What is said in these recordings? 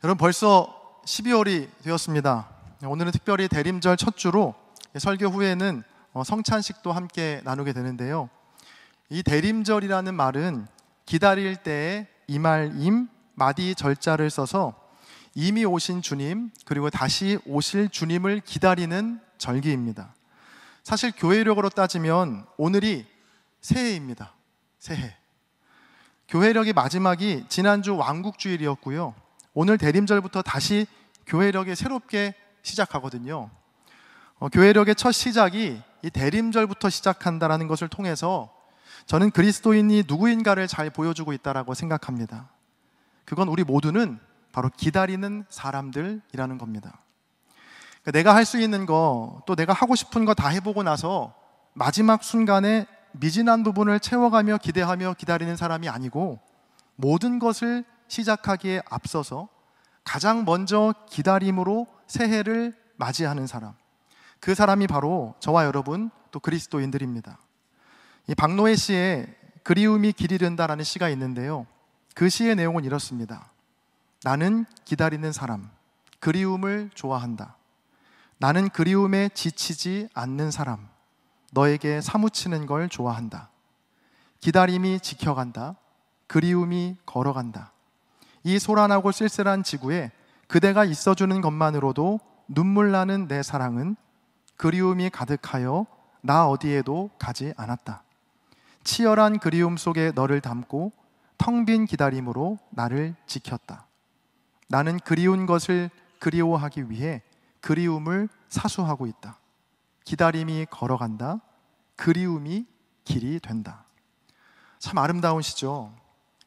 여러분, 벌써 12월이 되었습니다. 오늘은 특별히 대림절 첫 주로 설교 후에는 성찬식도 함께 나누게 되는데요. 이 대림절이라는 말은 기다릴 때의 이말임, 마디 절자를 써서 이미 오신 주님, 그리고 다시 오실 주님을 기다리는 절기입니다. 사실 교회력으로 따지면 오늘이 새해입니다. 새해. 교회력의 마지막이 지난주 왕국주일이었고요. 오늘 대림절부터 다시 교회력이 새롭게 시작하거든요. 교회력의 첫 시작이 이 대림절부터 시작한다는 것을 통해서 저는 그리스도인이 누구인가를 잘 보여주고 있다고 생각합니다. 그건 우리 모두는 바로 기다리는 사람들이라는 겁니다. 그러니까 내가 할 수 있는 거, 또 내가 하고 싶은 거 다 해보고 나서 마지막 순간에 미진한 부분을 채워가며 기대하며 기다리는 사람이 아니고, 모든 것을 시작하기에 앞서서 가장 먼저 기다림으로 새해를 맞이하는 사람, 그 사람이 바로 저와 여러분, 또 그리스도인들입니다. 이 박노해 시에 그리움이 길이 된다라는 시가 있는데요, 그 시의 내용은 이렇습니다. 나는 기다리는 사람, 그리움을 좋아한다. 나는 그리움에 지치지 않는 사람, 너에게 사무치는 걸 좋아한다. 기다림이 지켜간다. 그리움이 걸어간다. 이 소란하고 쓸쓸한 지구에 그대가 있어주는 것만으로도 눈물 나는 내 사랑은 그리움이 가득하여 나 어디에도 가지 않았다. 치열한 그리움 속에 너를 담고 텅 빈 기다림으로 나를 지켰다. 나는 그리운 것을 그리워하기 위해 그리움을 사수하고 있다. 기다림이 걸어간다. 그리움이 길이 된다. 참 아름다운 시죠.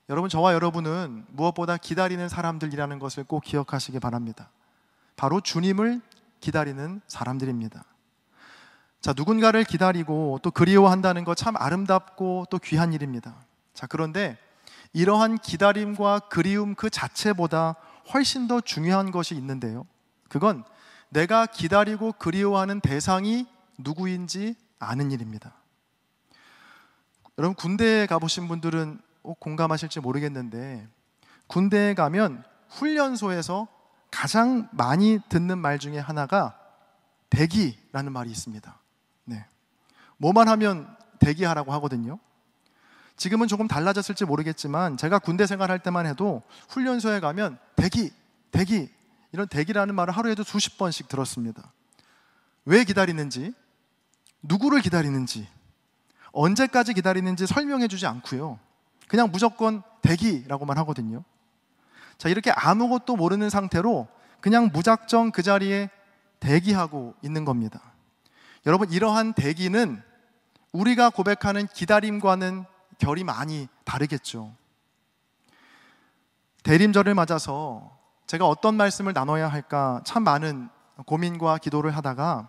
여러분, 저와 여러분은 무엇보다 기다리는 사람들이라는 것을 꼭 기억하시기 바랍니다. 바로 주님을 기다리는 사람들입니다. 자, 누군가를 기다리고 또 그리워한다는 것 참 아름답고 또 귀한 일입니다. 자, 그런데 이러한 기다림과 그리움 그 자체보다 훨씬 더 중요한 것이 있는데요, 그건 내가 기다리고 그리워하는 대상이 누구인지 아는 일입니다. 여러분, 군대에 가보신 분들은 공감하실지 모르겠는데, 군대에 가면 훈련소에서 가장 많이 듣는 말 중에 하나가 대기라는 말이 있습니다. 네. 뭐만 하면 대기하라고 하거든요. 지금은 조금 달라졌을지 모르겠지만 제가 군대 생활할 때만 해도 훈련소에 가면 대기, 대기, 이런 대기라는 말을 하루에도 수십 번씩 들었습니다. 왜 기다리는지, 누구를 기다리는지, 언제까지 기다리는지 설명해 주지 않고요, 그냥 무조건 대기라고만 하거든요. 자, 이렇게 아무것도 모르는 상태로 그냥 무작정 그 자리에 대기하고 있는 겁니다. 여러분, 이러한 대기는 우리가 고백하는 기다림과는 결이 많이 다르겠죠. 대림절을 맞아서 제가 어떤 말씀을 나눠야 할까 참 많은 고민과 기도를 하다가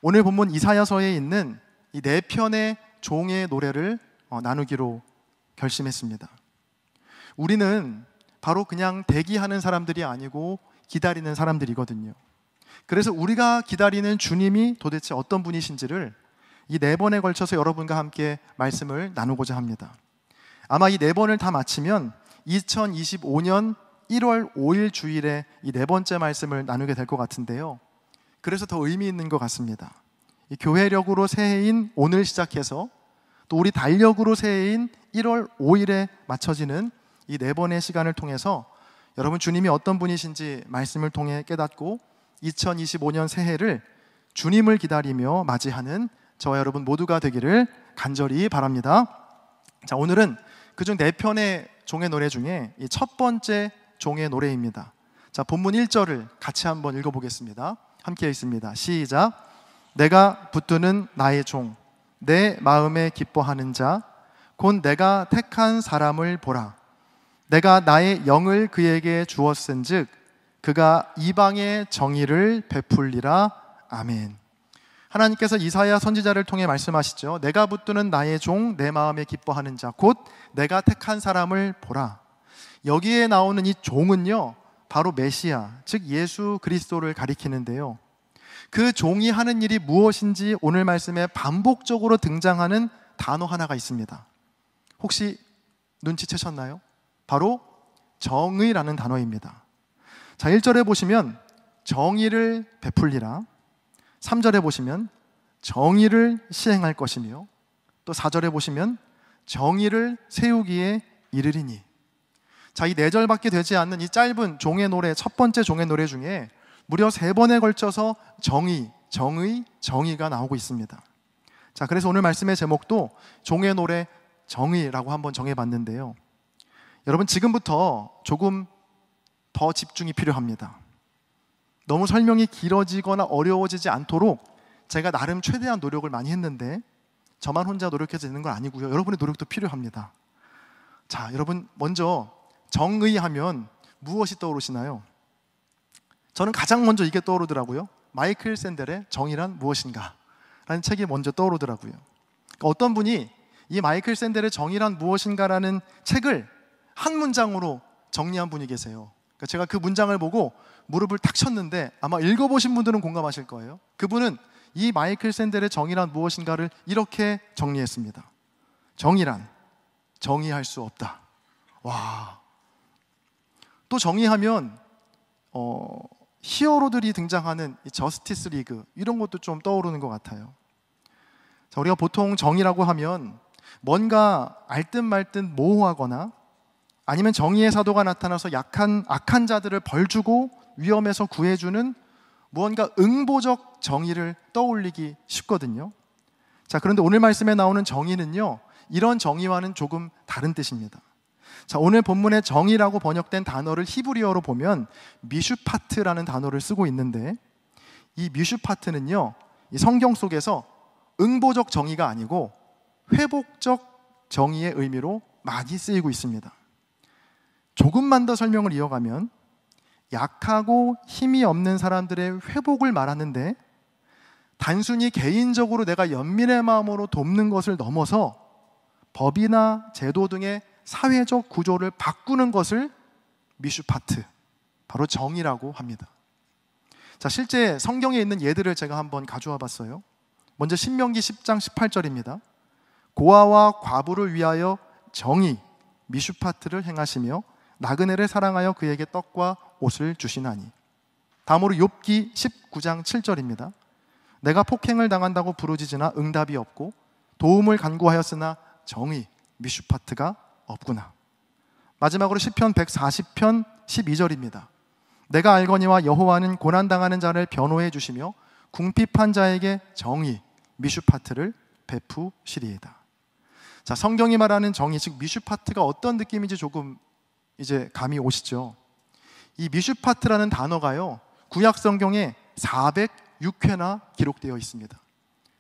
오늘 본문 이사야서에 있는 이 4편의 종의 노래를 나누기로 결심했습니다. 우리는 바로 그냥 대기하는 사람들이 아니고 기다리는 사람들이거든요. 그래서 우리가 기다리는 주님이 도대체 어떤 분이신지를 이 4번에 걸쳐서 여러분과 함께 말씀을 나누고자 합니다. 아마 이 4번을 다 마치면 2025년 1월 5일 주일에 이 4번째 말씀을 나누게 될 것 같은데요, 그래서 더 의미 있는 것 같습니다. 이 교회력으로 새해인 오늘 시작해서 또 우리 달력으로 새해인 1월 5일에 맞춰지는 이 4번의 시간을 통해서 여러분, 주님이 어떤 분이신지 말씀을 통해 깨닫고 2025년 새해를 주님을 기다리며 맞이하는 저와 여러분 모두가 되기를 간절히 바랍니다. 자, 오늘은 그중 4편의 종의 노래 중에 이 첫 번째 종의 노래입니다. 자, 본문 1절을 같이 한번 읽어보겠습니다. 함께 읽습니다. 시작. 내가 붙드는 나의 종, 내 마음에 기뻐하는 자, 곧 내가 택한 사람을 보라. 내가 나의 영을 그에게 주었은즉 그가 이방의 정의를 베풀리라. 아멘. 하나님께서 이사야 선지자를 통해 말씀하시죠. 내가 붙드는 나의 종, 내 마음에 기뻐하는 자, 곧 내가 택한 사람을 보라. 여기에 나오는 이 종은요, 바로 메시아, 즉 예수 그리스도를 가리키는데요, 그 종이 하는 일이 무엇인지 오늘 말씀에 반복적으로 등장하는 단어 하나가 있습니다. 혹시 눈치채셨나요? 바로 정의라는 단어입니다. 자, 1절에 보시면 정의를 베풀리라, 3절에 보시면 정의를 시행할 것이며, 또 4절에 보시면 정의를 세우기에 이르리니. 자, 이 4절밖에 되지 않는 이 짧은 종의 노래, 첫 번째 종의 노래 중에 무려 3번에 걸쳐서 정의, 정의, 정의가 나오고 있습니다. 자, 그래서 오늘 말씀의 제목도 종의 노래 정의라고 한번 정해봤는데요. 여러분, 지금부터 조금 더 집중이 필요합니다. 너무 설명이 길어지거나 어려워지지 않도록 제가 나름 최대한 노력을 많이 했는데 저만 혼자 노력해서 되는 건 아니고요. 여러분의 노력도 필요합니다. 자, 여러분, 먼저 정의하면 무엇이 떠오르시나요? 저는 가장 먼저 이게 떠오르더라고요. 마이클 샌델의 정의란 무엇인가 라는 책이 먼저 떠오르더라고요. 그러니까 어떤 분이 이 마이클 샌델의 정의란 무엇인가라는 책을 한 문장으로 정리한 분이 계세요. 그러니까 제가 그 문장을 보고 무릎을 탁 쳤는데 아마 읽어보신 분들은 공감하실 거예요. 그분은 이 마이클 샌델의 정의란 무엇인가를 이렇게 정리했습니다. 정의란 정의할 수 없다. 와. 또 정의하면 히어로들이 등장하는 이 저스티스 리그, 이런 것도 좀 떠오르는 것 같아요. 자, 우리가 보통 정의라고 하면 뭔가 알듯 말듯 모호하거나 아니면 정의의 사도가 나타나서 악한 자들을 벌주고 위험에서 구해주는 무언가 응보적 정의를 떠올리기 쉽거든요. 자, 그런데 오늘 말씀에 나오는 정의는요, 이런 정의와는 조금 다른 뜻입니다. 자, 오늘 본문의 정의라고 번역된 단어를 히브리어로 보면 미슈파트라는 단어를 쓰고 있는데, 이 미슈파트는요, 이 성경 속에서 응보적 정의가 아니고 회복적 정의의 의미로 많이 쓰이고 있습니다. 조금만 더 설명을 이어가면 약하고 힘이 없는 사람들의 회복을 말하는데, 단순히 개인적으로 내가 연민의 마음으로 돕는 것을 넘어서 법이나 제도 등의 사회적 구조를 바꾸는 것을 미슈파트, 바로 정의라고 합니다. 자, 실제 성경에 있는 예들을 제가 한번 가져와 봤어요. 먼저 신명기 10장 18절입니다. 고아와 과부를 위하여 정의, 미슈파트를 행하시며 나그네를 사랑하여 그에게 떡과 옷을 주시나니. 다음으로 욥기 19장 7절입니다. 내가 폭행을 당한다고 부르짖으나 응답이 없고 도움을 간구하였으나 정의, 미슈파트가 없구나. 마지막으로 시편 140편 12절입니다. 내가 알거니와 여호와는 고난당하는 자를 변호해 주시며 궁핍한 자에게 정의, 미슈파트를 베푸시리이다. 자, 성경이 말하는 정의, 즉 미슈파트가 어떤 느낌인지 조금 이제 감이 오시죠? 이 미슈파트라는 단어가요, 구약 성경에 406회나 기록되어 있습니다.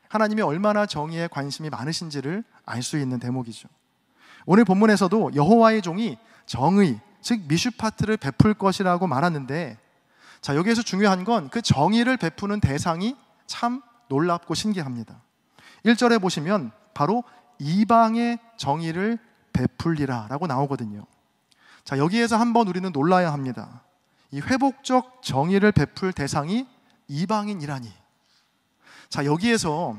하나님이 얼마나 정의에 관심이 많으신지를 알 수 있는 대목이죠. 오늘 본문에서도 여호와의 종이 정의, 즉 미슈파트를 베풀 것이라고 말하는데, 자, 여기에서 중요한 건 그 정의를 베푸는 대상이 참 놀랍고 신기합니다. 1절에 보시면 바로 이방의 정의를 베풀리라 라고 나오거든요. 자, 여기에서 한번 우리는 놀라야 합니다. 이 회복적 정의를 베풀 대상이 이방인이라니. 자, 여기에서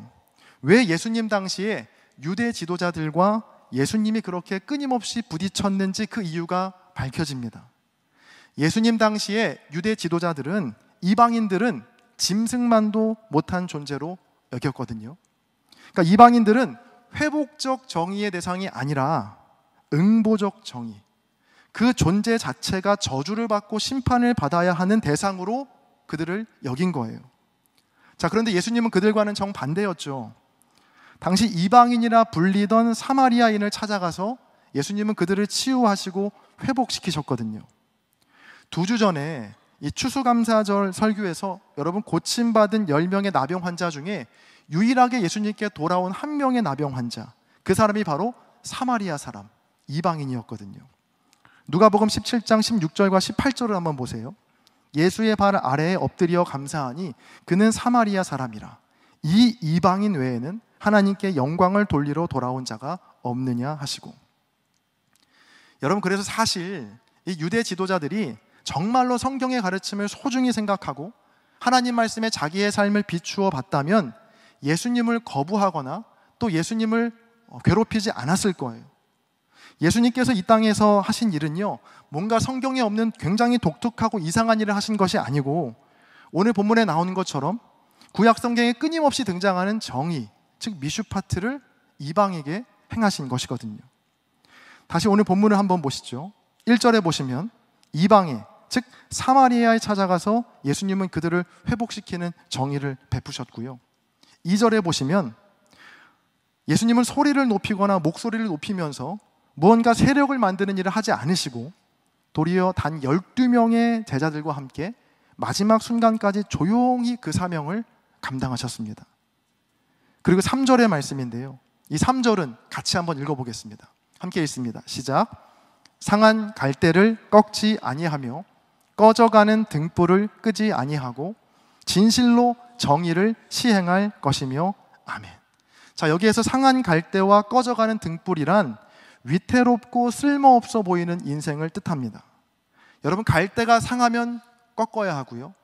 왜 예수님 당시에 유대 지도자들과 예수님이 그렇게 끊임없이 부딪혔는지 그 이유가 밝혀집니다. 예수님 당시에 유대 지도자들은 이방인들은 짐승만도 못한 존재로 여겼거든요. 그러니까 이방인들은 회복적 정의의 대상이 아니라 응보적 정의, 그 존재 자체가 저주를 받고 심판을 받아야 하는 대상으로 그들을 여긴 거예요. 자, 그런데 예수님은 그들과는 정반대였죠. 당시 이방인이라 불리던 사마리아인을 찾아가서 예수님은 그들을 치유하시고 회복시키셨거든요. 2주 전에 이 추수감사절 설교에서 여러분, 고침받은 10명의 나병 환자 중에 유일하게 예수님께 돌아온 한 명의 나병 환자, 그 사람이 바로 사마리아 사람, 이방인이었거든요. 누가복음 17장 16절과 18절을 한번 보세요. 예수의 발 아래에 엎드려 감사하니 그는 사마리아 사람이라. 이 이방인 외에는 하나님께 영광을 돌리러 돌아온 자가 없느냐 하시고. 여러분, 그래서 사실 이 유대 지도자들이 정말로 성경의 가르침을 소중히 생각하고 하나님 말씀에 자기의 삶을 비추어 봤다면 예수님을 거부하거나 또 예수님을 괴롭히지 않았을 거예요. 예수님께서 이 땅에서 하신 일은요, 뭔가 성경에 없는 굉장히 독특하고 이상한 일을 하신 것이 아니고, 오늘 본문에 나오는 것처럼 구약 성경에 끊임없이 등장하는 정의, 즉 미슈파트를 이방에게 행하신 것이거든요. 다시 오늘 본문을 한번 보시죠. 1절에 보시면 이방에, 즉 사마리아에 찾아가서 예수님은 그들을 회복시키는 정의를 베푸셨고요. 2절에 보시면 예수님은 소리를 높이거나 목소리를 높이면서 무언가 세력을 만드는 일을 하지 않으시고 도리어 단 12명의 제자들과 함께 마지막 순간까지 조용히 그 사명을 감당하셨습니다. 그리고 3절의 말씀인데요, 이 3절은 같이 한번 읽어보겠습니다. 함께 읽습니다. 시작. 상한 갈대를 꺾지 아니하며 꺼져가는 등불을 끄지 아니하고 진실로 정의를 시행할 것이며 아멘. 자, 여기에서 상한 갈대와 꺼져가는 등불이란 위태롭고 쓸모없어 보이는 인생을 뜻합니다. 여러분, 갈대가 상하면 꺾어야 하고요,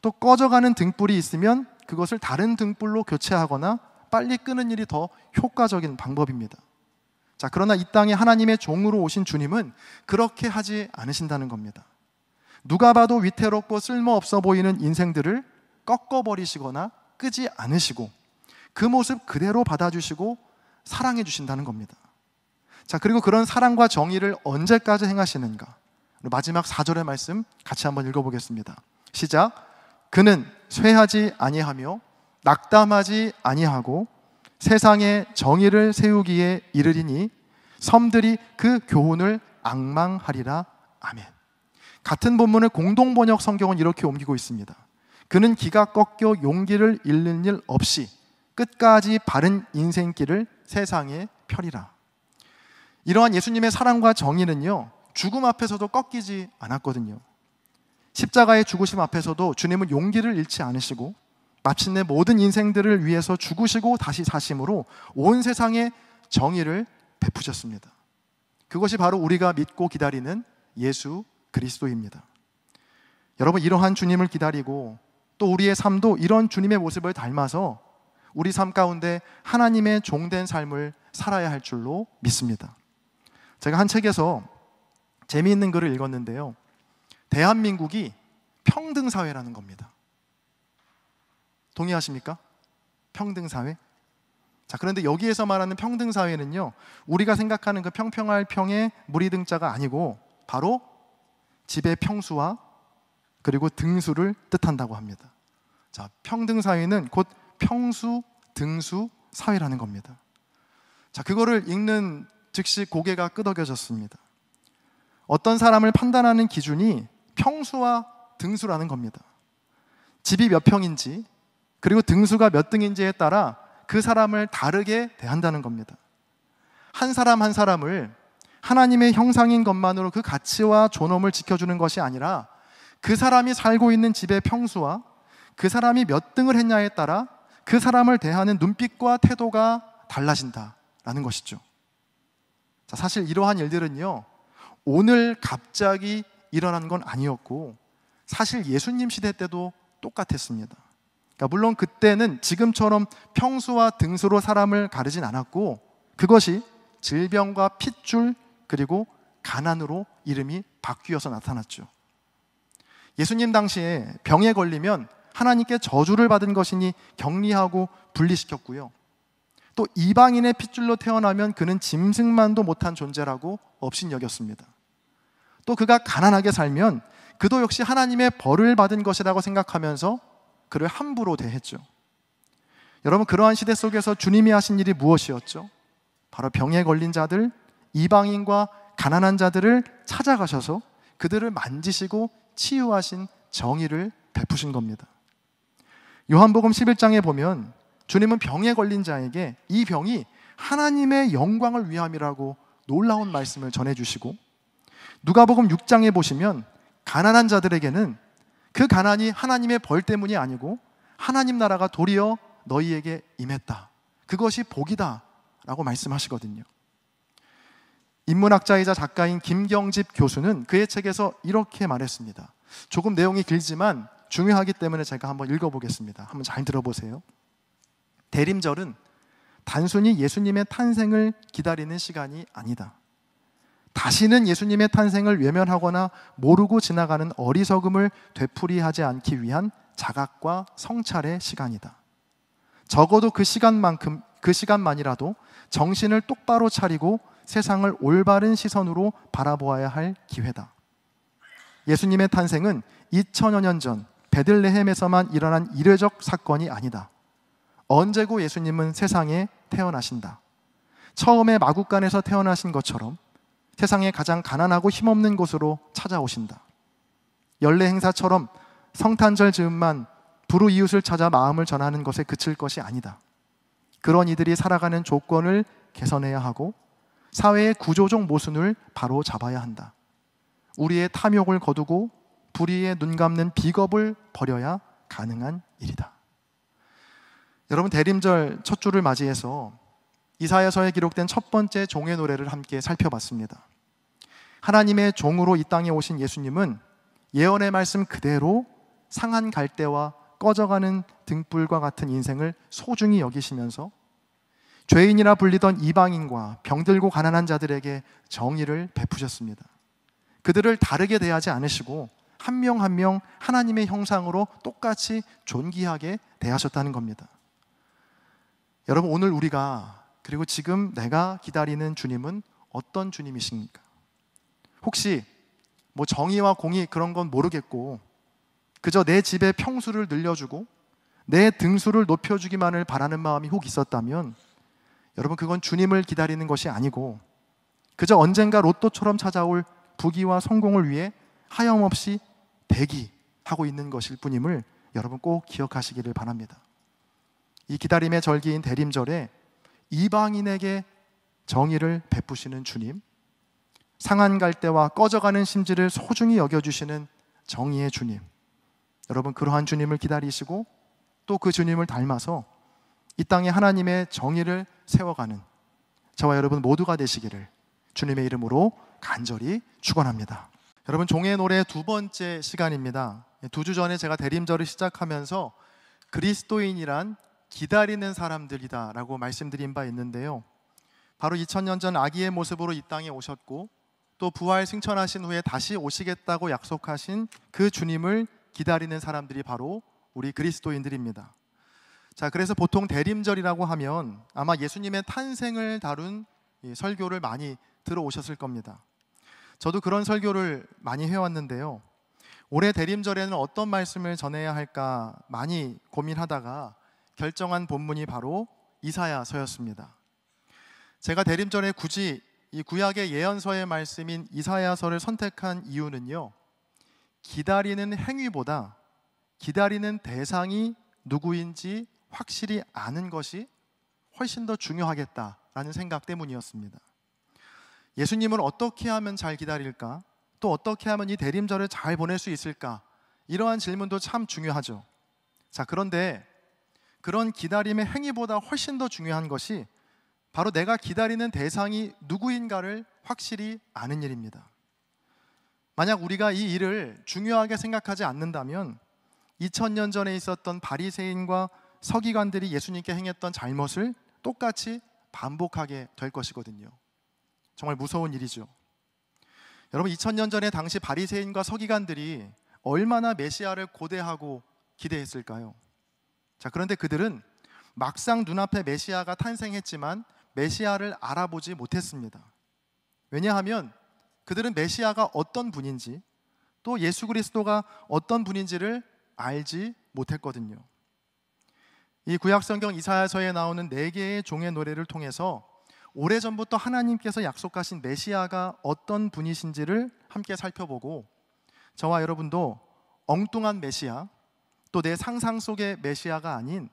또 꺼져가는 등불이 있으면 그것을 다른 등불로 교체하거나 빨리 끄는 일이 더 효과적인 방법입니다. 자, 그러나 이 땅에 하나님의 종으로 오신 주님은 그렇게 하지 않으신다는 겁니다. 누가 봐도 위태롭고 쓸모없어 보이는 인생들을 꺾어버리시거나 끄지 않으시고 그 모습 그대로 받아주시고 사랑해 주신다는 겁니다. 자, 그리고 그런 사랑과 정의를 언제까지 행하시는가? 마지막 4절의 말씀 같이 한번 읽어보겠습니다. 시작. 그는 쇠하지 아니하며 낙담하지 아니하고 세상에 정의를 세우기에 이르리니 섬들이 그 교훈을 앙망하리라. 아멘. 같은 본문을 공동번역 성경은 이렇게 옮기고 있습니다. 그는 기가 꺾여 용기를 잃는 일 없이 끝까지 바른 인생길을 세상에 펴리라. 이러한 예수님의 사랑과 정의는요, 죽음 앞에서도 꺾이지 않았거든요. 십자가의 죽으심 앞에서도 주님은 용기를 잃지 않으시고 마침내 모든 인생들을 위해서 죽으시고 다시 사심으로 온 세상에 정의를 베푸셨습니다. 그것이 바로 우리가 믿고 기다리는 예수 그리스도입니다. 여러분, 이러한 주님을 기다리고 또 우리의 삶도 이런 주님의 모습을 닮아서 우리 삶 가운데 하나님의 종된 삶을 살아야 할 줄로 믿습니다. 제가 한 책에서 재미있는 글을 읽었는데요, 대한민국이 평등사회라는 겁니다. 동의하십니까? 평등사회? 자, 그런데 여기에서 말하는 평등사회는요, 우리가 생각하는 그 평평할 평의 무리등자가 아니고 바로 집의 평수와 그리고 등수를 뜻한다고 합니다. 자, 평등사회는 곧 평수, 등수, 사회라는 겁니다. 자, 그거를 읽는 즉시 고개가 끄덕여졌습니다. 어떤 사람을 판단하는 기준이 평수와 등수라는 겁니다. 집이 몇 평인지 그리고 등수가 몇 등인지에 따라 그 사람을 다르게 대한다는 겁니다. 한 사람 한 사람을 하나님의 형상인 것만으로 그 가치와 존엄을 지켜주는 것이 아니라 그 사람이 살고 있는 집의 평수와 그 사람이 몇 등을 했냐에 따라 그 사람을 대하는 눈빛과 태도가 달라진다라는 것이죠. 자, 사실 이러한 일들은요, 오늘 갑자기 일어난 건 아니었고 사실 예수님 시대 때도 똑같았습니다. 그러니까 물론 그때는 지금처럼 평수와 등수로 사람을 가르진 않았고 그것이 질병과 핏줄 그리고 가난으로 이름이 바뀌어서 나타났죠. 예수님 당시에 병에 걸리면 하나님께 저주를 받은 것이니 격리하고 분리시켰고요, 또 이방인의 핏줄로 태어나면 그는 짐승만도 못한 존재라고 업신여겼습니다. 또 그가 가난하게 살면 그도 역시 하나님의 벌을 받은 것이라고 생각하면서 그를 함부로 대했죠. 여러분, 그러한 시대 속에서 주님이 하신 일이 무엇이었죠? 바로 병에 걸린 자들, 이방인과 가난한 자들을 찾아가셔서 그들을 만지시고 치유하신 정의를 베푸신 겁니다. 요한복음 11장에 보면 주님은 병에 걸린 자에게 이 병이 하나님의 영광을 위함이라고 놀라운 말씀을 전해주시고, 누가복음 6장에 보시면 가난한 자들에게는 그 가난이 하나님의 벌 때문이 아니고 하나님 나라가 도리어 너희에게 임했다, 그것이 복이다 라고 말씀하시거든요. 인문학자이자 작가인 김경집 교수는 그의 책에서 이렇게 말했습니다. 조금 내용이 길지만 중요하기 때문에 제가 한번 읽어보겠습니다. 한번 잘 들어보세요. 대림절은 단순히 예수님의 탄생을 기다리는 시간이 아니다. 다시는 예수님의 탄생을 외면하거나 모르고 지나가는 어리석음을 되풀이하지 않기 위한 자각과 성찰의 시간이다. 적어도 그 시간만이라도 정신을 똑바로 차리고 세상을 올바른 시선으로 바라보아야 할 기회다. 예수님의 탄생은 2000여 년 전 베들레헴에서만 일어난 이례적 사건이 아니다. 언제고 예수님은 세상에 태어나신다. 처음에 마구간에서 태어나신 것처럼 세상의 가장 가난하고 힘없는 곳으로 찾아오신다. 연례 행사처럼 성탄절 즈음만 불우이웃을 찾아 마음을 전하는 것에 그칠 것이 아니다. 그런 이들이 살아가는 조건을 개선해야 하고 사회의 구조적 모순을 바로 잡아야 한다. 우리의 탐욕을 거두고 불의에 눈 감는 비겁을 버려야 가능한 일이다. 여러분, 대림절 첫 주를 맞이해서 이사야서에 기록된 첫 번째 종의 노래를 함께 살펴봤습니다. 하나님의 종으로 이 땅에 오신 예수님은 예언의 말씀 그대로 상한 갈대와 꺼져가는 등불과 같은 인생을 소중히 여기시면서 죄인이라 불리던 이방인과 병들고 가난한 자들에게 정의를 베푸셨습니다. 그들을 다르게 대하지 않으시고 한 명 한 명 하나님의 형상으로 똑같이 존귀하게 대하셨다는 겁니다. 여러분, 오늘 우리가 그리고 지금 내가 기다리는 주님은 어떤 주님이십니까? 혹시 뭐 정의와 공의 그런 건 모르겠고 그저 내 집에 평수를 늘려주고 내 등수를 높여주기만을 바라는 마음이 혹 있었다면 여러분, 그건 주님을 기다리는 것이 아니고 그저 언젠가 로또처럼 찾아올 부귀와 성공을 위해 하염없이 대기하고 있는 것일 뿐임을 여러분 꼭 기억하시기를 바랍니다. 이 기다림의 절기인 대림절에 이방인에게 정의를 베푸시는 주님, 상한 갈대와 꺼져가는 심지를 소중히 여겨주시는 정의의 주님, 여러분 그러한 주님을 기다리시고 또 그 주님을 닮아서 이 땅에 하나님의 정의를 세워가는 저와 여러분 모두가 되시기를 주님의 이름으로 간절히 축원합니다. 여러분, 종의 노래 두 번째 시간입니다. 2주 전에 제가 대림절을 시작하면서 그리스도인이란 기다리는 사람들이다 라고 말씀드린 바 있는데요, 바로 2000년 전 아기의 모습으로 이 땅에 오셨고 또 부활 승천하신 후에 다시 오시겠다고 약속하신 그 주님을 기다리는 사람들이 바로 우리 그리스도인들입니다. 자, 그래서 보통 대림절이라고 하면 아마 예수님의 탄생을 다룬 설교를 많이 들어오셨을 겁니다. 저도 그런 설교를 많이 해왔는데요, 올해 대림절에는 어떤 말씀을 전해야 할까 많이 고민하다가 결정한 본문이 바로 이사야서였습니다. 제가 대림절에 굳이 이 구약의 예언서의 말씀인 이사야서를 선택한 이유는요, 기다리는 행위보다 기다리는 대상이 누구인지 확실히 아는 것이 훨씬 더 중요하겠다라는 생각 때문이었습니다. 예수님을 어떻게 하면 잘 기다릴까? 또 어떻게 하면 이 대림절을 잘 보낼 수 있을까? 이러한 질문도 참 중요하죠. 자, 그런데 그런 기다림의 행위보다 훨씬 더 중요한 것이 바로 내가 기다리는 대상이 누구인가를 확실히 아는 일입니다. 만약 우리가 이 일을 중요하게 생각하지 않는다면 2000년 전에 있었던 바리새인과 서기관들이 예수님께 행했던 잘못을 똑같이 반복하게 될 것이거든요. 정말 무서운 일이죠. 여러분, 2000년 전에 당시 바리새인과 서기관들이 얼마나 메시아를 고대하고 기대했을까요? 자, 그런데 그들은 막상 눈앞에 메시아가 탄생했지만 메시아를 알아보지 못했습니다. 왜냐하면 그들은 메시아가 어떤 분인지 또 예수 그리스도가 어떤 분인지를 알지 못했거든요. 이 구약성경 이사야서에 나오는 4개의 종의 노래를 통해서 오래전부터 하나님께서 약속하신 메시아가 어떤 분이신지를 함께 살펴보고 저와 여러분도 엉뚱한 메시아, 또 내 상상 속의 메시아가 아닌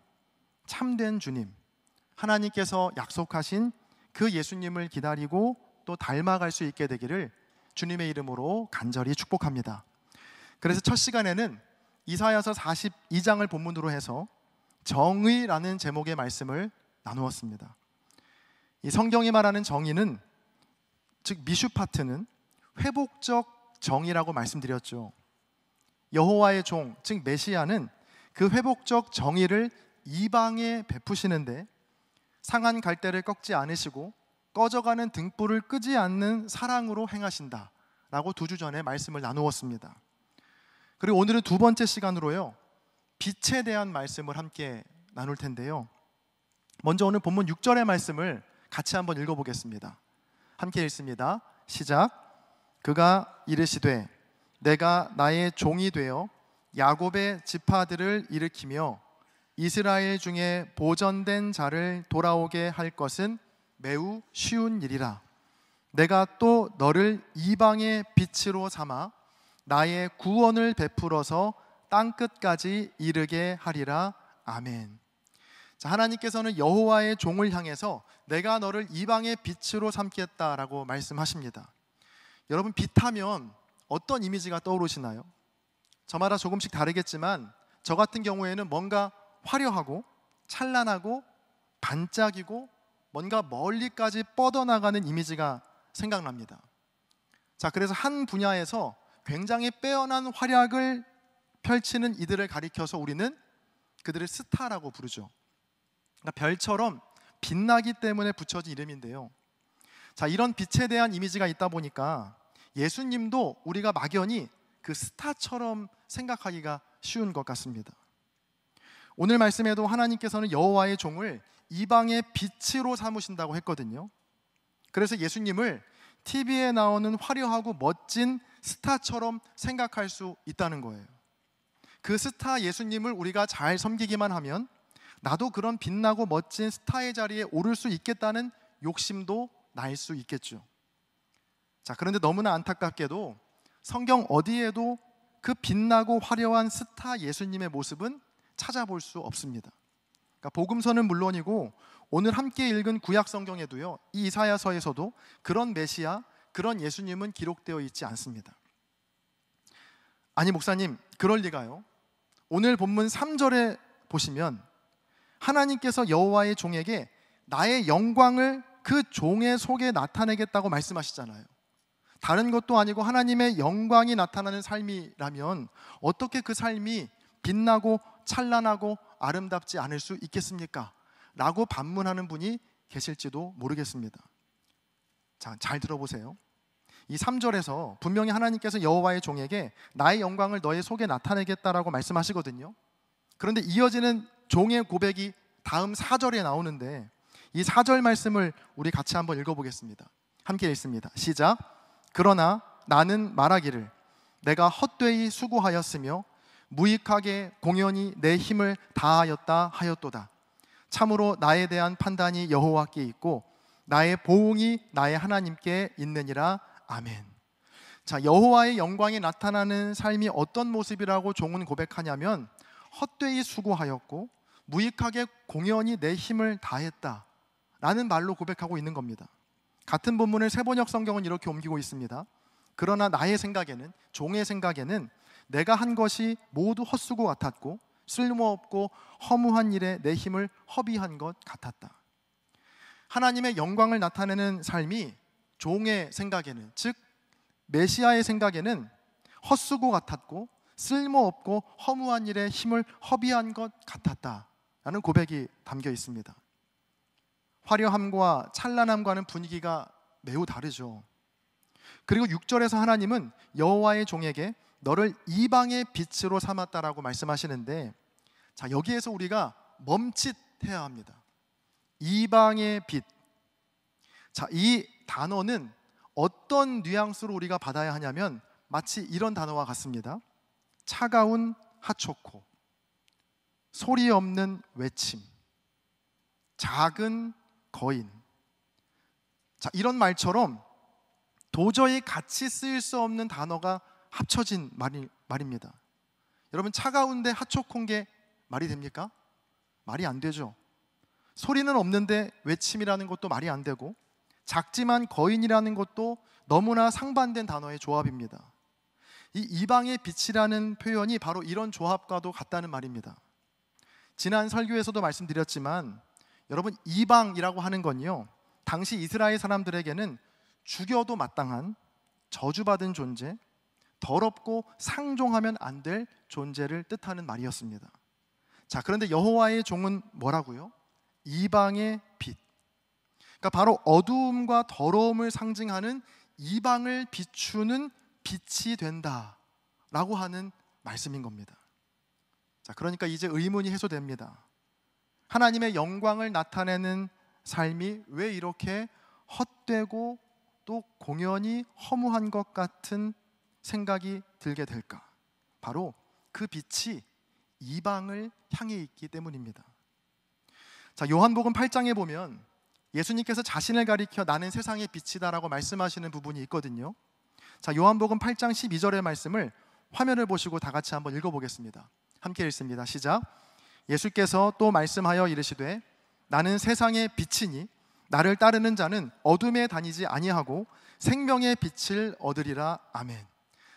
참된 주님, 하나님께서 약속하신 그 예수님을 기다리고 또 닮아갈 수 있게 되기를 주님의 이름으로 간절히 축복합니다. 그래서 첫 시간에는 이사야서 42장을 본문으로 해서 정의라는 제목의 말씀을 나누었습니다. 이 성경이 말하는 정의는, 즉 미슈파트는 회복적 정의라고 말씀드렸죠. 여호와의 종, 즉 메시아는 그 회복적 정의를 이방에 베푸시는데 상한 갈대를 꺾지 않으시고 꺼져가는 등불을 끄지 않는 사랑으로 행하신다 라고 2주 전에 말씀을 나누었습니다. 그리고 오늘은 두 번째 시간으로요, 빛에 대한 말씀을 함께 나눌 텐데요, 먼저 오늘 본문 6절의 말씀을 같이 한번 읽어보겠습니다. 함께 읽습니다. 시작. 그가 이르시되 내가 나의 종이 되어 야곱의 지파들을 일으키며 이스라엘 중에 보전된 자를 돌아오게 할 것은 매우 쉬운 일이라. 내가 또 너를 이방의 빛으로 삼아 나의 구원을 베풀어서 땅끝까지 이르게 하리라. 아멘. 자, 하나님께서는 여호와의 종을 향해서 내가 너를 이방의 빛으로 삼겠다라고 말씀하십니다. 여러분, 빛하면 어떤 이미지가 떠오르시나요? 저마다 조금씩 다르겠지만 저 같은 경우에는 뭔가 화려하고 찬란하고 반짝이고 뭔가 멀리까지 뻗어나가는 이미지가 생각납니다. 자, 그래서 한 분야에서 굉장히 빼어난 활약을 펼치는 이들을 가리켜서 우리는 그들을 스타라고 부르죠. 그러니까 별처럼 빛나기 때문에 붙여진 이름인데요, 자, 이런 빛에 대한 이미지가 있다 보니까 예수님도 우리가 막연히 그 스타처럼 생각하기가 쉬운 것 같습니다. 오늘 말씀에도 하나님께서는 여호와의 종을 이방의 빛으로 삼으신다고 했거든요. 그래서 예수님을 TV에 나오는 화려하고 멋진 스타처럼 생각할 수 있다는 거예요. 그 스타 예수님을 우리가 잘 섬기기만 하면 나도 그런 빛나고 멋진 스타의 자리에 오를 수 있겠다는 욕심도 날 수 있겠죠. 자, 그런데 너무나 안타깝게도 성경 어디에도 그 빛나고 화려한 스타 예수님의 모습은 찾아볼 수 없습니다. 그러니까 복음서는 물론이고 오늘 함께 읽은 구약 성경에도요, 이 이사야서에서도 그런 메시아, 그런 예수님은 기록되어 있지 않습니다. 아니 목사님, 그럴 리가요? 오늘 본문 3절에 보시면 하나님께서 여호와의 종에게 나의 영광을 그 종의 속에 나타내겠다고 말씀하시잖아요. 다른 것도 아니고 하나님의 영광이 나타나는 삶이라면 어떻게 그 삶이 빛나고 찬란하고 아름답지 않을 수 있겠습니까? 라고 반문하는 분이 계실지도 모르겠습니다. 자, 잘 들어보세요. 이 3절에서 분명히 하나님께서 여호와의 종에게 나의 영광을 너의 속에 나타내겠다라고 말씀하시거든요. 그런데 이어지는 종의 고백이 다음 4절에 나오는데 이 4절 말씀을 우리 같이 한번 읽어보겠습니다. 함께 읽습니다. 시작. 그러나 나는 말하기를 내가 헛되이 수고하였으며 무익하게 공연히 내 힘을 다하였다 하였도다. 참으로 나에 대한 판단이 여호와께 있고 나의 보응이 나의 하나님께 있느니라. 아멘. 자, 여호와의 영광이 나타나는 삶이 어떤 모습이라고 종은 고백하냐면 헛되이 수고하였고 무익하게 공연히 내 힘을 다했다 라는 말로 고백하고 있는 겁니다. 같은 본문을 세번역 성경은 이렇게 옮기고 있습니다. 그러나 나의 생각에는, 종의 생각에는 내가 한 것이 모두 헛수고 같았고 쓸모없고 허무한 일에 내 힘을 허비한 것 같았다. 하나님의 영광을 나타내는 삶이 종의 생각에는, 즉 메시아의 생각에는 헛수고 같았고 쓸모없고 허무한 일에 힘을 허비한 것 같았다라는 고백이 담겨 있습니다. 화려함과 찬란함과는 분위기가 매우 다르죠. 그리고 6절에서 하나님은 여호와의 종에게 너를 이방의 빛으로 삼았다라고 말씀하시는데, 자, 여기에서 우리가 멈칫해야 합니다. 이방의 빛. 자, 이 단어는 어떤 뉘앙스로 우리가 받아야 하냐면 마치 이런 단어와 같습니다. 차가운 핫초코, 소리 없는 외침, 작은 거인. 자, 이런 말처럼 도저히 같이 쓰일 수 없는 단어가 합쳐진 말입니다. 여러분, 차가운데 핫초코인 게 말이 됩니까? 말이 안 되죠. 소리는 없는데 외침이라는 것도 말이 안 되고 작지만 거인이라는 것도 너무나 상반된 단어의 조합입니다. 이 이방의 빛이라는 표현이 바로 이런 조합과도 같다는 말입니다. 지난 설교에서도 말씀드렸지만 여러분, 이방이라고 하는 건요, 당시 이스라엘 사람들에게는 죽여도 마땅한 저주받은 존재, 더럽고 상종하면 안 될 존재를 뜻하는 말이었습니다. 자, 그런데 여호와의 종은 뭐라고요? 이방의 빛. 그러니까 그러니까 바로 어두움과 더러움을 상징하는 이방을 비추는 빛이 된다라고 하는 말씀인 겁니다. 자, 그러니까 이제 의문이 해소됩니다. 하나님의 영광을 나타내는 삶이 왜 이렇게 헛되고 또 공연히 허무한 것 같은 생각이 들게 될까? 바로 그 빛이 이방을 향해 있기 때문입니다. 자, 요한복음 8장에 보면 예수님께서 자신을 가리켜 나는 세상의 빛이다라고 말씀하시는 부분이 있거든요. 자, 요한복음 8장 12절의 말씀을 화면을 보시고 다 같이 한번 읽어보겠습니다. 함께 읽습니다. 시작. 예수께서 또 말씀하여 이르시되 나는 세상의 빛이니 나를 따르는 자는 어둠에 다니지 아니하고 생명의 빛을 얻으리라. 아멘.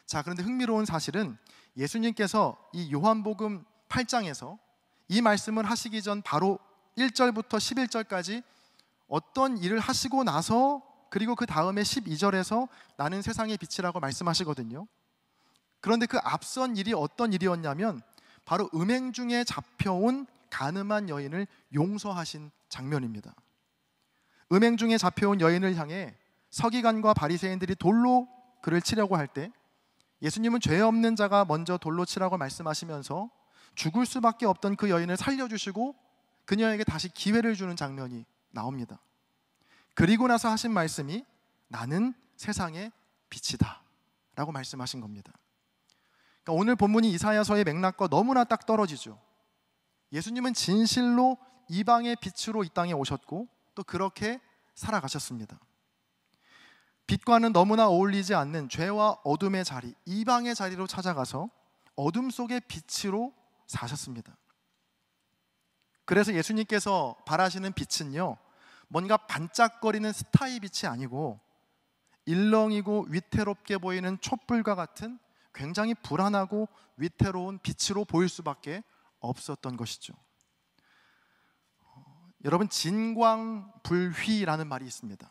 자, 그런데 흥미로운 사실은 예수님께서 이 요한복음 8장에서 이 말씀을 하시기 전 바로 1절부터 11절까지 어떤 일을 하시고 나서 그리고 그 다음에 12절에서 나는 세상의 빛이라고 말씀하시거든요. 그런데 그 앞선 일이 어떤 일이었냐면 바로 음행 중에 잡혀온 간음한 여인을 용서하신 장면입니다. 음행 중에 잡혀온 여인을 향해 서기관과 바리새인들이 돌로 그를 치려고 할 때 예수님은 죄 없는 자가 먼저 돌로 치라고 말씀하시면서 죽을 수밖에 없던 그 여인을 살려주시고 그녀에게 다시 기회를 주는 장면이 나옵니다. 그리고 나서 하신 말씀이 나는 세상의 빛이다 라고 말씀하신 겁니다. 그러니까 오늘 본문이 이사야서의 맥락과 너무나 딱 떨어지죠. 예수님은 진실로 이방의 빛으로 이 땅에 오셨고 또 그렇게 살아가셨습니다. 빛과는 너무나 어울리지 않는 죄와 어둠의 자리, 이방의 자리로 찾아가서 어둠 속의 빛으로 사셨습니다. 그래서 예수님께서 바라시는 빛은요, 뭔가 반짝거리는 스타의 빛이 아니고 일렁이고 위태롭게 보이는 촛불과 같은 굉장히 불안하고 위태로운 빛으로 보일 수밖에 없었던 것이죠. 여러분, 진광불휘라는 말이 있습니다.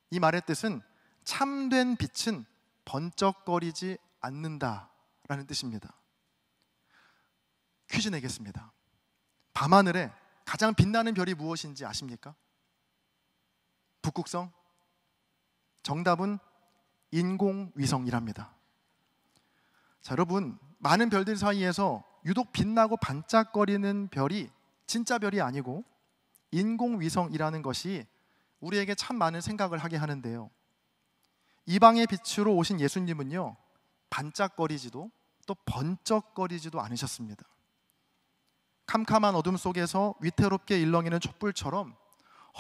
이 말의 뜻은 참된 빛은 번쩍거리지 않는다라는 뜻입니다. 퀴즈 내겠습니다. 밤하늘에 가장 빛나는 별이 무엇인지 아십니까? 북극성? 정답은 인공위성이랍니다. 자, 여러분, 많은 별들 사이에서 유독 빛나고 반짝거리는 별이 진짜 별이 아니고 인공위성이라는 것이 우리에게 참 많은 생각을 하게 하는데요, 이방의 빛으로 오신 예수님은요, 반짝거리지도 또 번쩍거리지도 않으셨습니다. 캄캄한 어둠 속에서 위태롭게 일렁이는 촛불처럼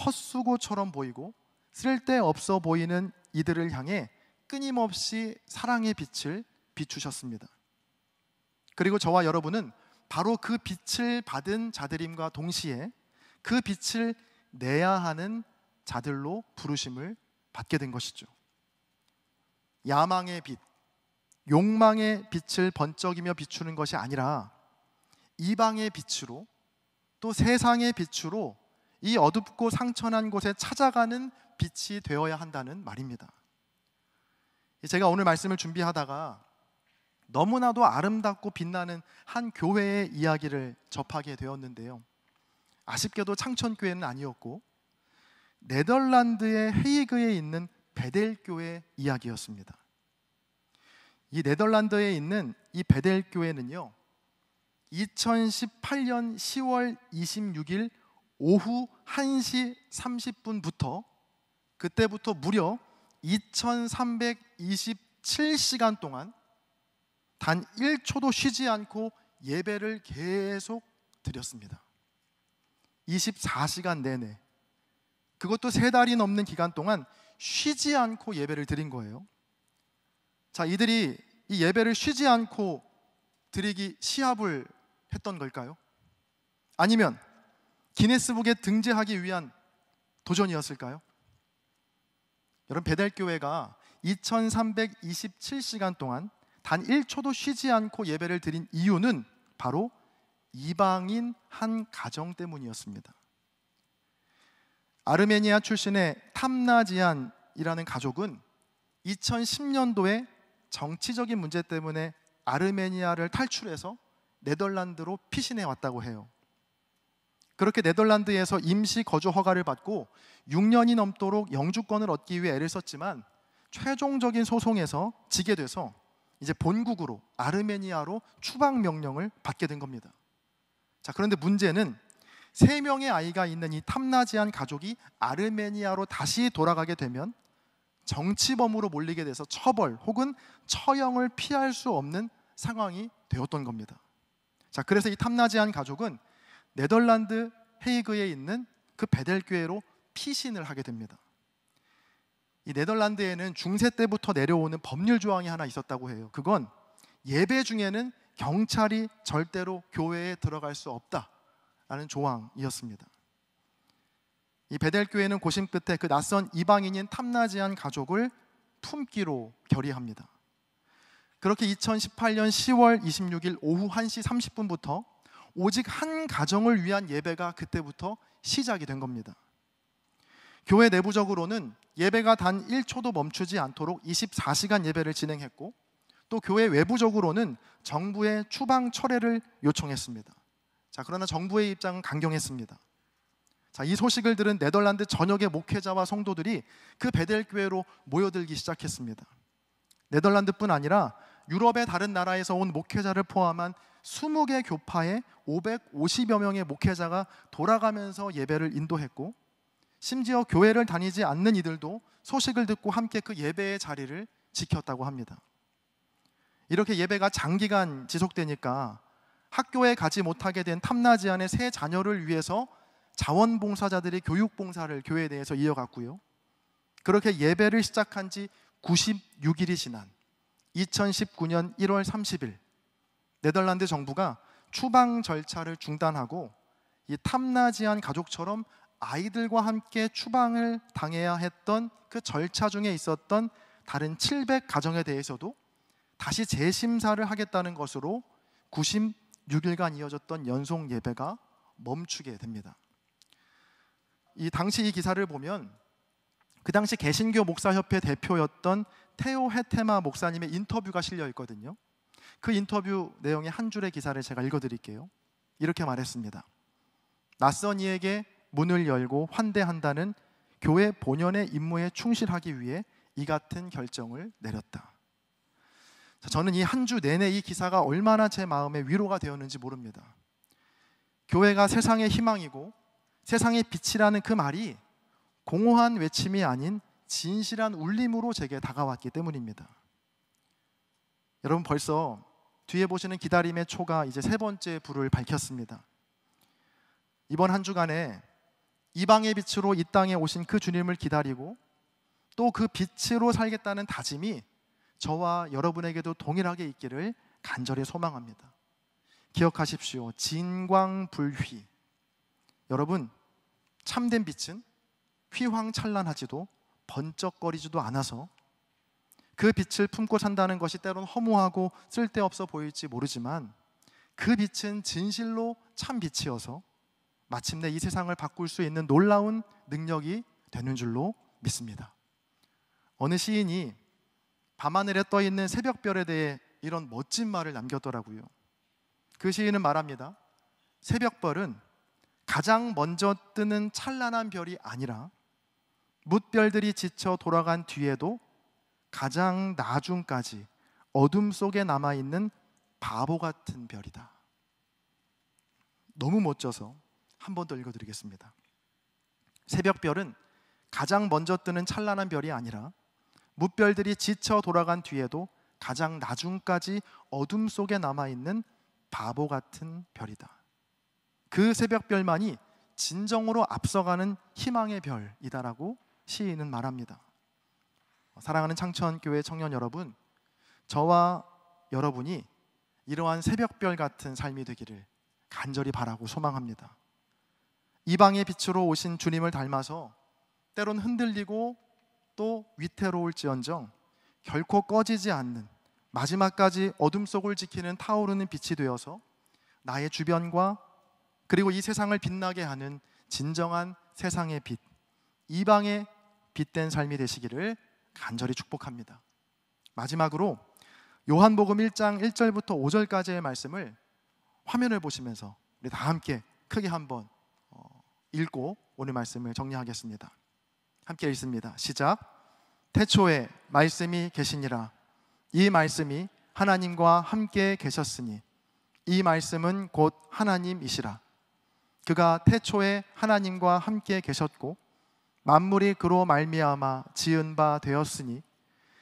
헛수고처럼 보이고 쓸데없어 보이는 이들을 향해 끊임없이 사랑의 빛을 비추셨습니다. 그리고 저와 여러분은 바로 그 빛을 받은 자들임과 동시에 그 빛을 내야 하는 자들로 부르심을 받게 된 것이죠. 야망의 빛, 욕망의 빛을 번쩍이며 비추는 것이 아니라 이방의 빛으로 또 세상의 빛으로 이 어둡고 상처난 곳에 찾아가는 빛이 되어야 한다는 말입니다. 제가 오늘 말씀을 준비하다가 너무나도 아름답고 빛나는 한 교회의 이야기를 접하게 되었는데요, 아쉽게도 창천교회는 아니었고 네덜란드의 헤이그에 있는 베델교회 이야기였습니다. 이 네덜란드에 있는 이 베델교회는요, 2018년 10월 26일 오후 1시 30분부터 그때부터 무려 2327시간 동안 단 1초도 쉬지 않고 예배를 계속 드렸습니다. 24시간 내내, 그것도 3달이 넘는 기간 동안 쉬지 않고 예배를 드린 거예요. 자, 이들이 이 예배를 쉬지 않고 드리기 시합을 했던 걸까요? 아니면 기네스북에 등재하기 위한 도전이었을까요? 여러분, 베델교회가 2327시간 동안 단 1초도 쉬지 않고 예배를 드린 이유는 바로 이방인 한 가정 때문이었습니다. 아르메니아 출신의 탐나지안이라는 가족은 2010년도에 정치적인 문제 때문에 아르메니아를 탈출해서 네덜란드로 피신해 왔다고 해요. 그렇게 네덜란드에서 임시 거주 허가를 받고 6년이 넘도록 영주권을 얻기 위해 애를 썼지만 최종적인 소송에서 지게 돼서 이제 본국으로 아르메니아로 추방 명령을 받게 된 겁니다. 자, 그런데 문제는 3명의 아이가 있는 이 탐나지한 가족이 아르메니아로 다시 돌아가게 되면 정치범으로 몰리게 돼서 처벌 혹은 처형을 피할 수 없는 상황이 되었던 겁니다. 자, 그래서 이 탐나지한 가족은 네덜란드 헤이그에 있는 그 베델교회로 피신을 하게 됩니다. 이 네덜란드에는 중세 때부터 내려오는 법률 조항이 하나 있었다고 해요. 그건 예배 중에는 경찰이 절대로 교회에 들어갈 수 없다라는 조항이었습니다. 이 베델교회는 고심 끝에 그 낯선 이방인인 탐나지한 가족을 품기로 결의합니다. 그렇게 2018년 10월 26일 오후 1시 30분부터 오직 한 가정을 위한 예배가 그때부터 시작이 된 겁니다. 교회 내부적으로는 예배가 단 1초도 멈추지 않도록 24시간 예배를 진행했고, 또 교회 외부적으로는 정부의 추방 철회를 요청했습니다. 자, 그러나 정부의 입장은 강경했습니다. 자, 이 소식을 들은 네덜란드 전역의 목회자와 성도들이 그 베델교회로 모여들기 시작했습니다. 네덜란드뿐 아니라 유럽의 다른 나라에서 온 목회자를 포함한 20개 교파의 550여 명의 목회자가 돌아가면서 예배를 인도했고, 심지어 교회를 다니지 않는 이들도 소식을 듣고 함께 그 예배의 자리를 지켰다고 합니다. 이렇게 예배가 장기간 지속되니까 학교에 가지 못하게 된 탐나지안의 세 자녀를 위해서 자원봉사자들이 교육봉사를 교회 내에서 이어갔고요. 그렇게 예배를 시작한 지 96일이 지난 2019년 1월 30일 네덜란드 정부가 추방 절차를 중단하고 이 탐나지안 가족처럼 아이들과 함께 추방을 당해야 했던 그 절차 중에 있었던 다른 700가정에 대해서도 다시 재심사를 하겠다는 것으로 96일간 이어졌던 연속 예배가 멈추게 됩니다. 이 당시 이 기사를 보면 그 당시 개신교 목사협회 대표였던 테오 헤테마 목사님의 인터뷰가 실려 있거든요. 그 인터뷰 내용의 한 줄의 기사를 제가 읽어드릴게요. 이렇게 말했습니다. 낯선 이에게 문을 열고 환대한다는 교회 본연의 임무에 충실하기 위해 이 같은 결정을 내렸다. 저는 이 한 주 내내 이 기사가 얼마나 제 마음에 위로가 되었는지 모릅니다. 교회가 세상의 희망이고 세상의 빛이라는 그 말이 공허한 외침이 아닌 진실한 울림으로 제게 다가왔기 때문입니다. 여러분, 벌써 뒤에 보시는 기다림의 초가 이제 3번째 불을 밝혔습니다. 이번 한 주간에 이방의 빛으로 이 땅에 오신 그 주님을 기다리고 또 그 빛으로 살겠다는 다짐이 저와 여러분에게도 동일하게 있기를 간절히 소망합니다. 기억하십시오. 진광불휘. 여러분, 참된 빛은 휘황찬란하지도 번쩍거리지도 않아서 그 빛을 품고 산다는 것이 때론 허무하고 쓸데없어 보일지 모르지만 그 빛은 진실로 참 빛이어서 마침내 이 세상을 바꿀 수 있는 놀라운 능력이 되는 줄로 믿습니다. 어느 시인이 밤하늘에 떠있는 새벽별에 대해 이런 멋진 말을 남겼더라고요. 그 시인은 말합니다. 새벽별은 가장 먼저 뜨는 찬란한 별이 아니라 뭇별들이 지쳐 돌아간 뒤에도 가장 나중까지 어둠 속에 남아있는 바보 같은 별이다. 너무 멋져서 한 번 더 읽어드리겠습니다. 새벽별은 가장 먼저 뜨는 찬란한 별이 아니라 뭇별들이 지쳐 돌아간 뒤에도 가장 나중까지 어둠 속에 남아있는 바보 같은 별이다. 그 새벽별만이 진정으로 앞서가는 희망의 별이다라고 시인은 말합니다. 사랑하는 창천교회 청년 여러분, 저와 여러분이 이러한 새벽별 같은 삶이 되기를 간절히 바라고 소망합니다. 이방의 빛으로 오신 주님을 닮아서 때론 흔들리고 또 위태로울지언정 결코 꺼지지 않는 마지막까지 어둠 속을 지키는 타오르는 빛이 되어서 나의 주변과 그리고 이 세상을 빛나게 하는 진정한 세상의 빛, 이방의 빛된 삶이 되시기를 간절히 축복합니다. 마지막으로 요한복음 1장 1절부터 5절까지의 말씀을 화면을 보시면서 우리 다 함께 크게 한번 읽고 오늘 말씀을 정리하겠습니다. 함께 읽습니다. 시작. 태초에 말씀이 계시니라. 이 말씀이 하나님과 함께 계셨으니 이 말씀은 곧 하나님이시라. 그가 태초에 하나님과 함께 계셨고 만물이 그로 말미암아 지은 바 되었으니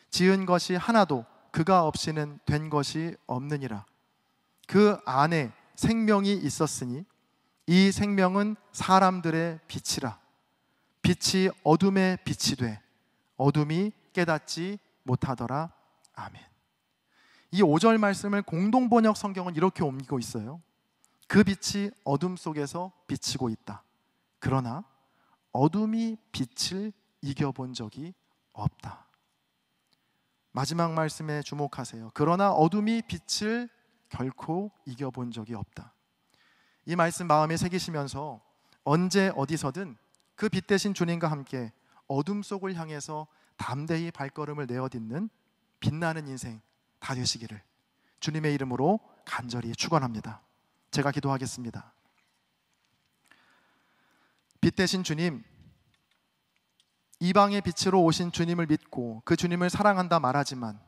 지은 것이 하나도 그가 없이는 된 것이 없느니라. 그 안에 생명이 있었으니 이 생명은 사람들의 빛이라. 빛이 어둠에 빛이 돼 어둠이 깨닫지 못하더라. 아멘. 이 5절 말씀을 공동번역 성경은 이렇게 옮기고 있어요. 그 빛이 어둠 속에서 비치고 있다. 그러나 어둠이 빛을 이겨본 적이 없다. 마지막 말씀에 주목하세요. 그러나 어둠이 빛을 결코 이겨본 적이 없다. 이 말씀 마음에 새기시면서 언제 어디서든 그 빛 대신 주님과 함께 어둠 속을 향해서 담대히 발걸음을 내어딛는 빛나는 인생 다 되시기를 주님의 이름으로 간절히 축원합니다. 제가 기도하겠습니다. 빛 대신 주님, 이방의 빛으로 오신 주님을 믿고 그 주님을 사랑한다 말하지만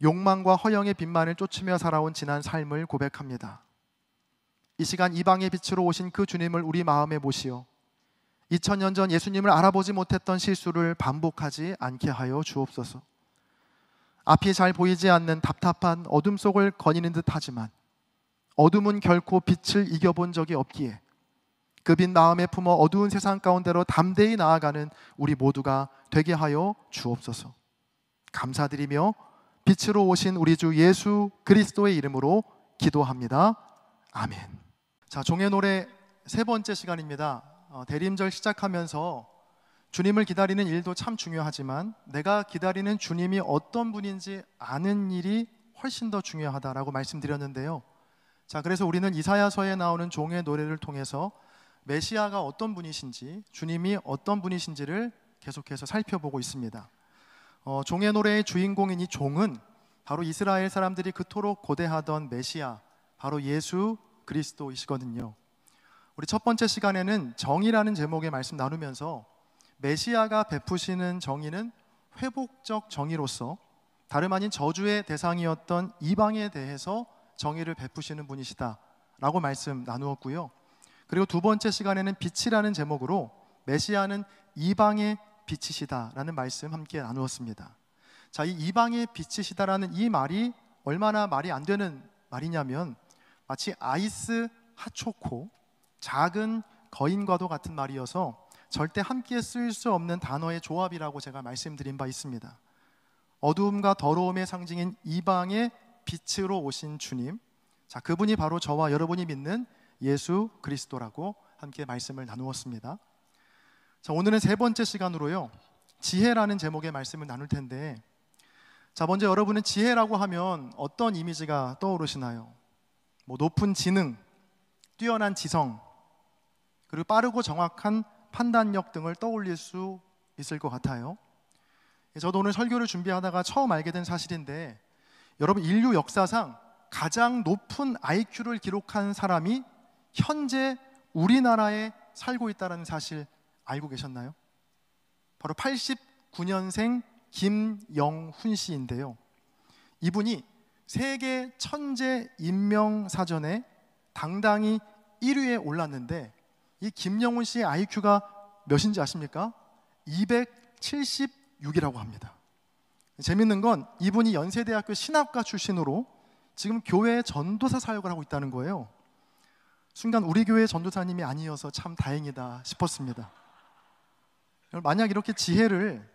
욕망과 허영의 빛만을 쫓으며 살아온 지난 삶을 고백합니다. 이 시간 이방의 빛으로 오신 그 주님을 우리 마음에 모시어 2000년 전 예수님을 알아보지 못했던 실수를 반복하지 않게 하여 주옵소서. 앞이 잘 보이지 않는 답답한 어둠 속을 거니는 듯 하지만 어둠은 결코 빛을 이겨본 적이 없기에 그 빛 마음에 품어 어두운 세상 가운데로 담대히 나아가는 우리 모두가 되게 하여 주옵소서. 감사드리며 빛으로 오신 우리 주 예수 그리스도의 이름으로 기도합니다. 아멘. 자, 종의 노래 세 번째 시간입니다. 대림절 시작하면서 주님을 기다리는 일도 참 중요하지만 내가 기다리는 주님이 어떤 분인지 아는 일이 훨씬 더 중요하다라고 말씀드렸는데요. 자, 그래서 우리는 이사야서에 나오는 종의 노래를 통해서 메시아가 어떤 분이신지, 주님이 어떤 분이신지를 계속해서 살펴보고 있습니다. 종의 노래의 주인공인 이 종은 바로 이스라엘 사람들이 그토록 고대하던 메시아, 바로 예수 그리스도이시거든요. 우리 첫 번째 시간에는 정의라는 제목의 말씀 나누면서 메시아가 베푸시는 정의는 회복적 정의로서 다름 아닌 저주의 대상이었던 이방에 대해서 정의를 베푸시는 분이시다라고 말씀 나누었고요. 그리고 두 번째 시간에는 빛이라는 제목으로 메시아는 이방의 빛이시다라는 말씀 함께 나누었습니다. 자, 이 이방의 빛이시다라는 이 말이 얼마나 말이 안 되는 말이냐면 마치 아이스 핫초코, 작은 거인과도 같은 말이어서 절대 함께 쓸 수 없는 단어의 조합이라고 제가 말씀드린 바 있습니다. 어두움과 더러움의 상징인 이방의 빛으로 오신 주님, 자, 그분이 바로 저와 여러분이 믿는 예수 그리스도라고 함께 말씀을 나누었습니다. 자, 오늘은 세 번째 시간으로요, 지혜라는 제목의 말씀을 나눌 텐데, 자, 먼저 여러분은 지혜라고 하면 어떤 이미지가 떠오르시나요? 높은 지능, 뛰어난 지성, 그리고 빠르고 정확한 판단력 등을 떠올릴 수 있을 것 같아요. 저도 오늘 설교를 준비하다가 처음 알게 된 사실인데, 여러분, 인류 역사상 가장 높은 IQ를 기록한 사람이 현재 우리나라에 살고 있다는 사실 알고 계셨나요? 바로 89년생 김영훈 씨인데요. 이분이 세계 천재 인명사전에 당당히 1위에 올랐는데 이 김영훈 씨의 IQ가 몇인지 아십니까? 276이라고 합니다. 재밌는 건 이분이 연세대학교 신학과 출신으로 지금 교회의 전도사 사역을 하고 있다는 거예요. 순간 우리 교회 전도사님이 아니어서 참 다행이다 싶었습니다. 만약 이렇게 지혜를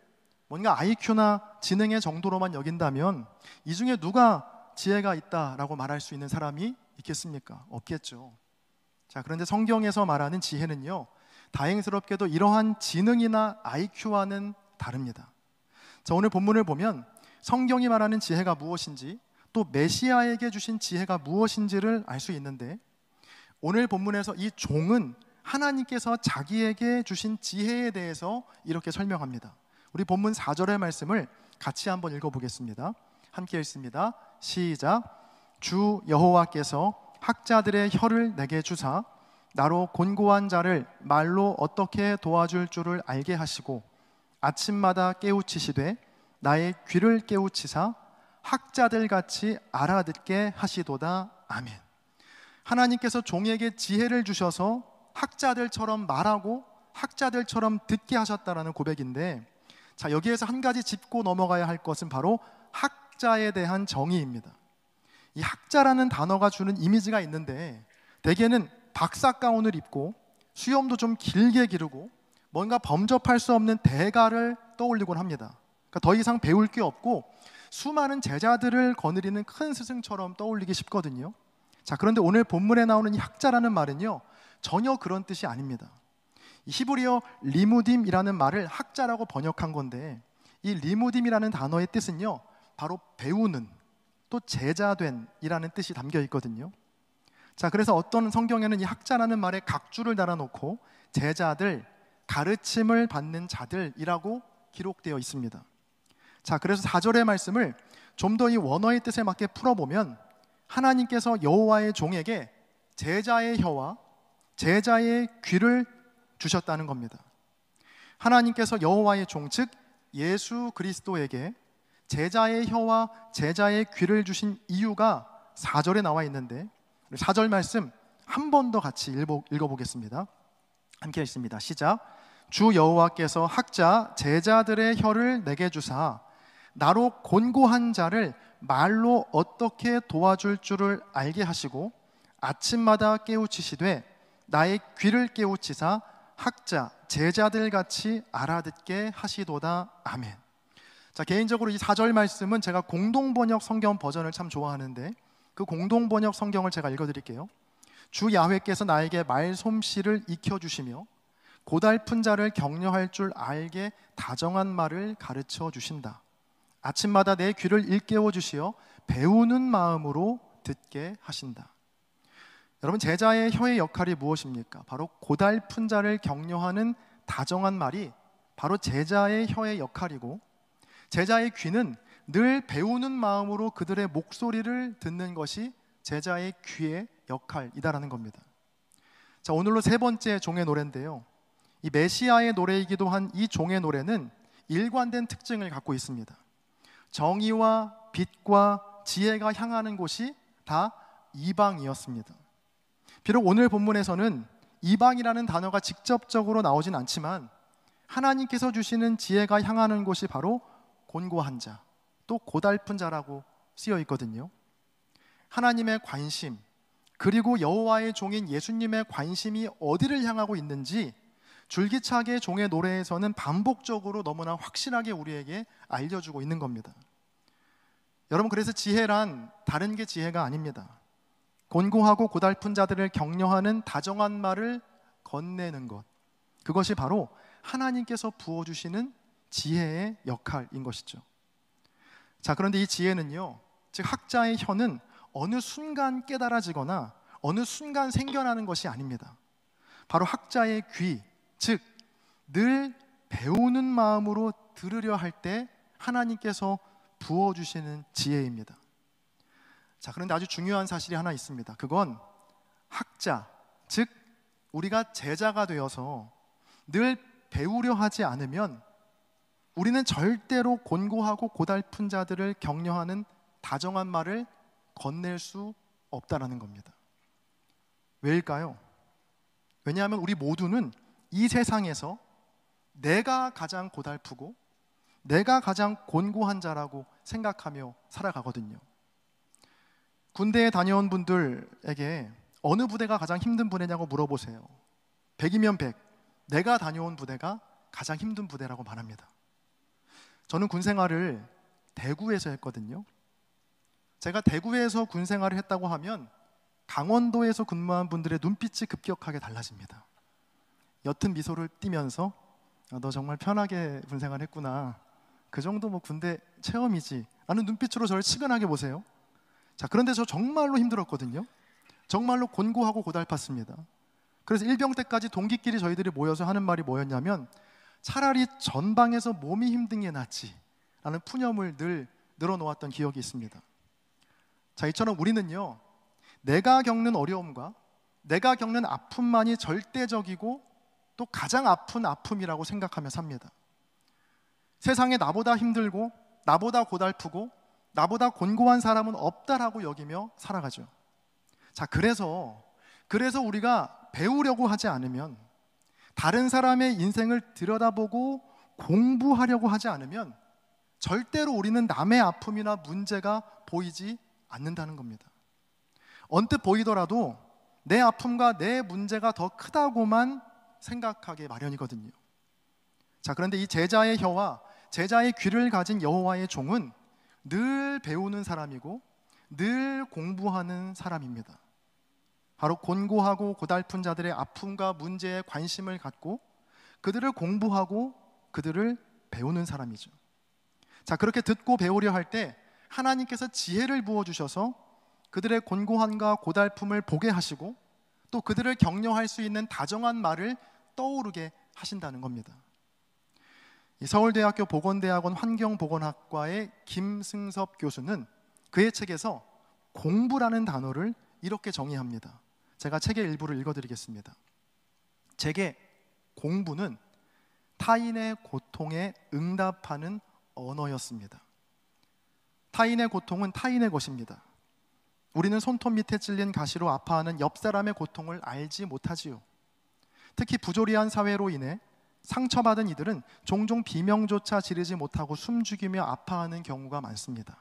뭔가 IQ나 지능의 정도로만 여긴다면 이 중에 누가 지혜가 있다라고 말할 수 있는 사람이 있겠습니까? 없겠죠. 자, 그런데 성경에서 말하는 지혜는요, 다행스럽게도 이러한 지능이나 IQ와는 다릅니다. 자, 오늘 본문을 보면 성경이 말하는 지혜가 무엇인지, 또 메시아에게 주신 지혜가 무엇인지를 알 수 있는데, 오늘 본문에서 이 종은 하나님께서 자기에게 주신 지혜에 대해서 이렇게 설명합니다. 우리 본문 4절의 말씀을 같이 한번 읽어보겠습니다. 함께 읽습니다. 시작. 주 여호와께서 학자들의 혀를 내게 주사 나로 곤고한 자를 말로 어떻게 도와줄 줄을 알게 하시고 아침마다 깨우치시되 나의 귀를 깨우치사 학자들 같이 알아듣게 하시도다. 아멘. 하나님께서 종에게 지혜를 주셔서 학자들처럼 말하고 학자들처럼 듣게 하셨다라는 고백인데, 자, 여기에서 한 가지 짚고 넘어가야 할 것은 바로 학자에 대한 정의입니다. 이 학자라는 단어가 주는 이미지가 있는데, 대개는 박사 가운을 입고 수염도 좀 길게 기르고 뭔가 범접할 수 없는 대가를 떠올리곤 합니다. 그러니까 더 이상 배울 게 없고 수많은 제자들을 거느리는 큰 스승처럼 떠올리기 쉽거든요. 자, 그런데 오늘 본문에 나오는 이 학자라는 말은요, 전혀 그런 뜻이 아닙니다. 이 히브리어 리무딤이라는 말을 학자라고 번역한 건데, 이 리무딤이라는 단어의 뜻은요, 바로 배우는, 또 제자된 이라는 뜻이 담겨 있거든요. 자, 그래서 어떤 성경에는 이 학자라는 말에 각주를 달아놓고 제자들, 가르침을 받는 자들이라고 기록되어 있습니다. 자, 그래서 4절의 말씀을 좀 더 이 원어의 뜻에 맞게 풀어보면, 하나님께서 여호와의 종에게 제자의 혀와 제자의 귀를 주셨다는 겁니다. 하나님께서 여호와의 종, 즉 예수 그리스도에게 제자의 혀와 제자의 귀를 주신 이유가 4절에 나와 있는데, 4절 말씀 한 번 더 같이 읽어보겠습니다. 함께 읽습니다. 시작. 주 여호와께서 학자 제자들의 혀를 내게 주사 나로 곤고한 자를 말로 어떻게 도와줄 줄을 알게 하시고 아침마다 깨우치시되 나의 귀를 깨우치사 학자 제자들 같이 알아듣게 하시도다. 아멘. 자, 개인적으로 이 4절 말씀은 제가 공동번역 성경 버전을 참 좋아하는데, 그 공동번역 성경을 제가 읽어드릴게요. 주 야훼께서 나에게 말솜씨를 익혀주시며 고달픈 자를 격려할 줄 알게 다정한 말을 가르쳐 주신다. 아침마다 내 귀를 일깨워 주시어 배우는 마음으로 듣게 하신다. 여러분, 제자의 혀의 역할이 무엇입니까? 바로 고달픈 자를 격려하는 다정한 말이 바로 제자의 혀의 역할이고, 제자의 귀는 늘 배우는 마음으로 그들의 목소리를 듣는 것이 제자의 귀의 역할이다라는 겁니다. 자, 오늘로 세 번째 종의 노래인데요, 이 메시아의 노래이기도 한 이 종의 노래는 일관된 특징을 갖고 있습니다. 정의와 빛과 지혜가 향하는 곳이 다 이방이었습니다. 비록 오늘 본문에서는 이방이라는 단어가 직접적으로 나오진 않지만 하나님께서 주시는 지혜가 향하는 곳이 바로 곤고한 자, 또 고달픈 자라고 쓰여 있거든요. 하나님의 관심, 그리고 여호와의 종인 예수님의 관심이 어디를 향하고 있는지 줄기차게 종의 노래에서는 반복적으로 너무나 확실하게 우리에게 알려주고 있는 겁니다. 여러분, 그래서 지혜란 다른 게 지혜가 아닙니다. 곤고하고 고달픈 자들을 격려하는 다정한 말을 건네는 것, 그것이 바로 하나님께서 부어주시는 지혜의 역할인 것이죠. 자, 그런데 이 지혜는요, 즉 학자의 혀는 어느 순간 깨달아지거나 어느 순간 생겨나는 것이 아닙니다. 바로 학자의 귀, 즉 늘 배우는 마음으로 들으려 할 때 하나님께서 부어주시는 지혜입니다. 자, 그런데 아주 중요한 사실이 하나 있습니다. 그건 학자, 즉 우리가 제자가 되어서 늘 배우려 하지 않으면 우리는 절대로 곤고하고 고달픈 자들을 격려하는 다정한 말을 건넬 수 없다라는 겁니다. 왜일까요? 왜냐하면 우리 모두는 이 세상에서 내가 가장 고달프고 내가 가장 곤고한 자라고 생각하며 살아가거든요. 군대에 다녀온 분들에게 어느 부대가 가장 힘든 부대냐고 물어보세요. 100이면 100, 내가 다녀온 부대가 가장 힘든 부대라고 말합니다. 저는 군 생활을 대구에서 했거든요. 제가 대구에서 군 생활을 했다고 하면 강원도에서 근무한 분들의 눈빛이 급격하게 달라집니다. 옅은 미소를 띠면서 너 정말 편하게 군 생활했구나, 그 정도 뭐 군대 체험이지 라는 눈빛으로 저를 치근하게 보세요. 자, 그런데 저 정말로 힘들었거든요. 정말로 곤고하고 고달팠습니다. 그래서 일병 때까지 동기끼리 저희들이 모여서 하는 말이 뭐였냐면, 차라리 전방에서 몸이 힘든 게 낫지 라는 푸념을 늘 늘어놓았던 기억이 있습니다. 자, 이처럼 우리는요, 내가 겪는 어려움과 내가 겪는 아픔만이 절대적이고 또 가장 아픈 아픔이라고 생각하며 삽니다. 세상에 나보다 힘들고 나보다 고달프고 나보다 곤고한 사람은 없다라고 여기며 살아가죠. 자, 그래서 우리가 배우려고 하지 않으면, 다른 사람의 인생을 들여다보고 공부하려고 하지 않으면 절대로 우리는 남의 아픔이나 문제가 보이지 않는다는 겁니다. 언뜻 보이더라도 내 아픔과 내 문제가 더 크다고만 생각하게 마련이거든요. 자, 그런데 이 제자의 혀와 제자의 귀를 가진 여호와의 종은 늘 배우는 사람이고 늘 공부하는 사람입니다. 바로 곤고하고 고달픈 자들의 아픔과 문제에 관심을 갖고 그들을 공부하고 그들을 배우는 사람이죠. 자, 그렇게 듣고 배우려 할 때 하나님께서 지혜를 부어주셔서 그들의 곤고함과 고달픔을 보게 하시고 또 그들을 격려할 수 있는 다정한 말을 떠오르게 하신다는 겁니다. 서울대학교 보건대학원 환경보건학과의 김승섭 교수는 그의 책에서 공부라는 단어를 이렇게 정의합니다. 제가 책의 일부를 읽어드리겠습니다. 제게 공부는 타인의 고통에 응답하는 언어였습니다. 타인의 고통은 타인의 것입니다. 우리는 손톱 밑에 찔린 가시로 아파하는 옆 사람의 고통을 알지 못하지요. 특히 부조리한 사회로 인해 상처받은 이들은 종종 비명조차 지르지 못하고 숨죽이며 아파하는 경우가 많습니다.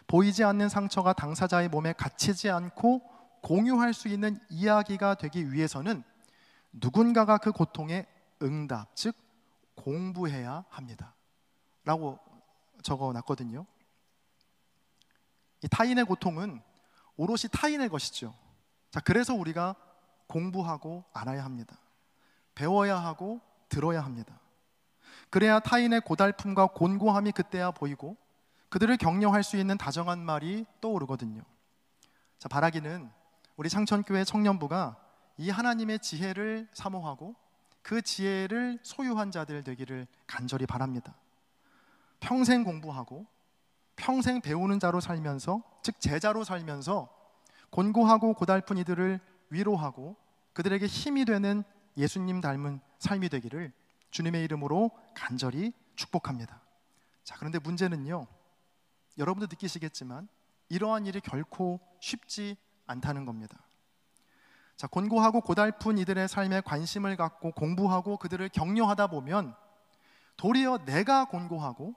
보이지 않는 상처가 당사자의 몸에 갇히지 않고 공유할 수 있는 이야기가 되기 위해서는 누군가가 그 고통에 응답, 즉 공부해야 합니다 라고 적어놨거든요. 이 타인의 고통은 오롯이 타인의 것이죠. 자, 그래서 우리가 공부하고 알아야 합니다. 배워야 하고 들어야 합니다. 그래야 타인의 고달픔과 곤고함이 그때야 보이고 그들을 격려할 수 있는 다정한 말이 떠오르거든요. 자, 바라기는 우리 창천교회 청년부가 이 하나님의 지혜를 사모하고 그 지혜를 소유한 자들 되기를 간절히 바랍니다. 평생 공부하고 평생 배우는 자로 살면서, 즉 제자로 살면서 곤고하고 고달픈 이들을 위로하고 그들에게 힘이 되는 예수님 닮은 삶이 되기를 주님의 이름으로 간절히 축복합니다. 자, 그런데 문제는요, 여러분도 느끼시겠지만 이러한 일이 결코 쉽지 않다는 겁니다. 자, 곤고하고 고달픈 이들의 삶에 관심을 갖고 공부하고 그들을 격려하다 보면 도리어 내가 곤고하고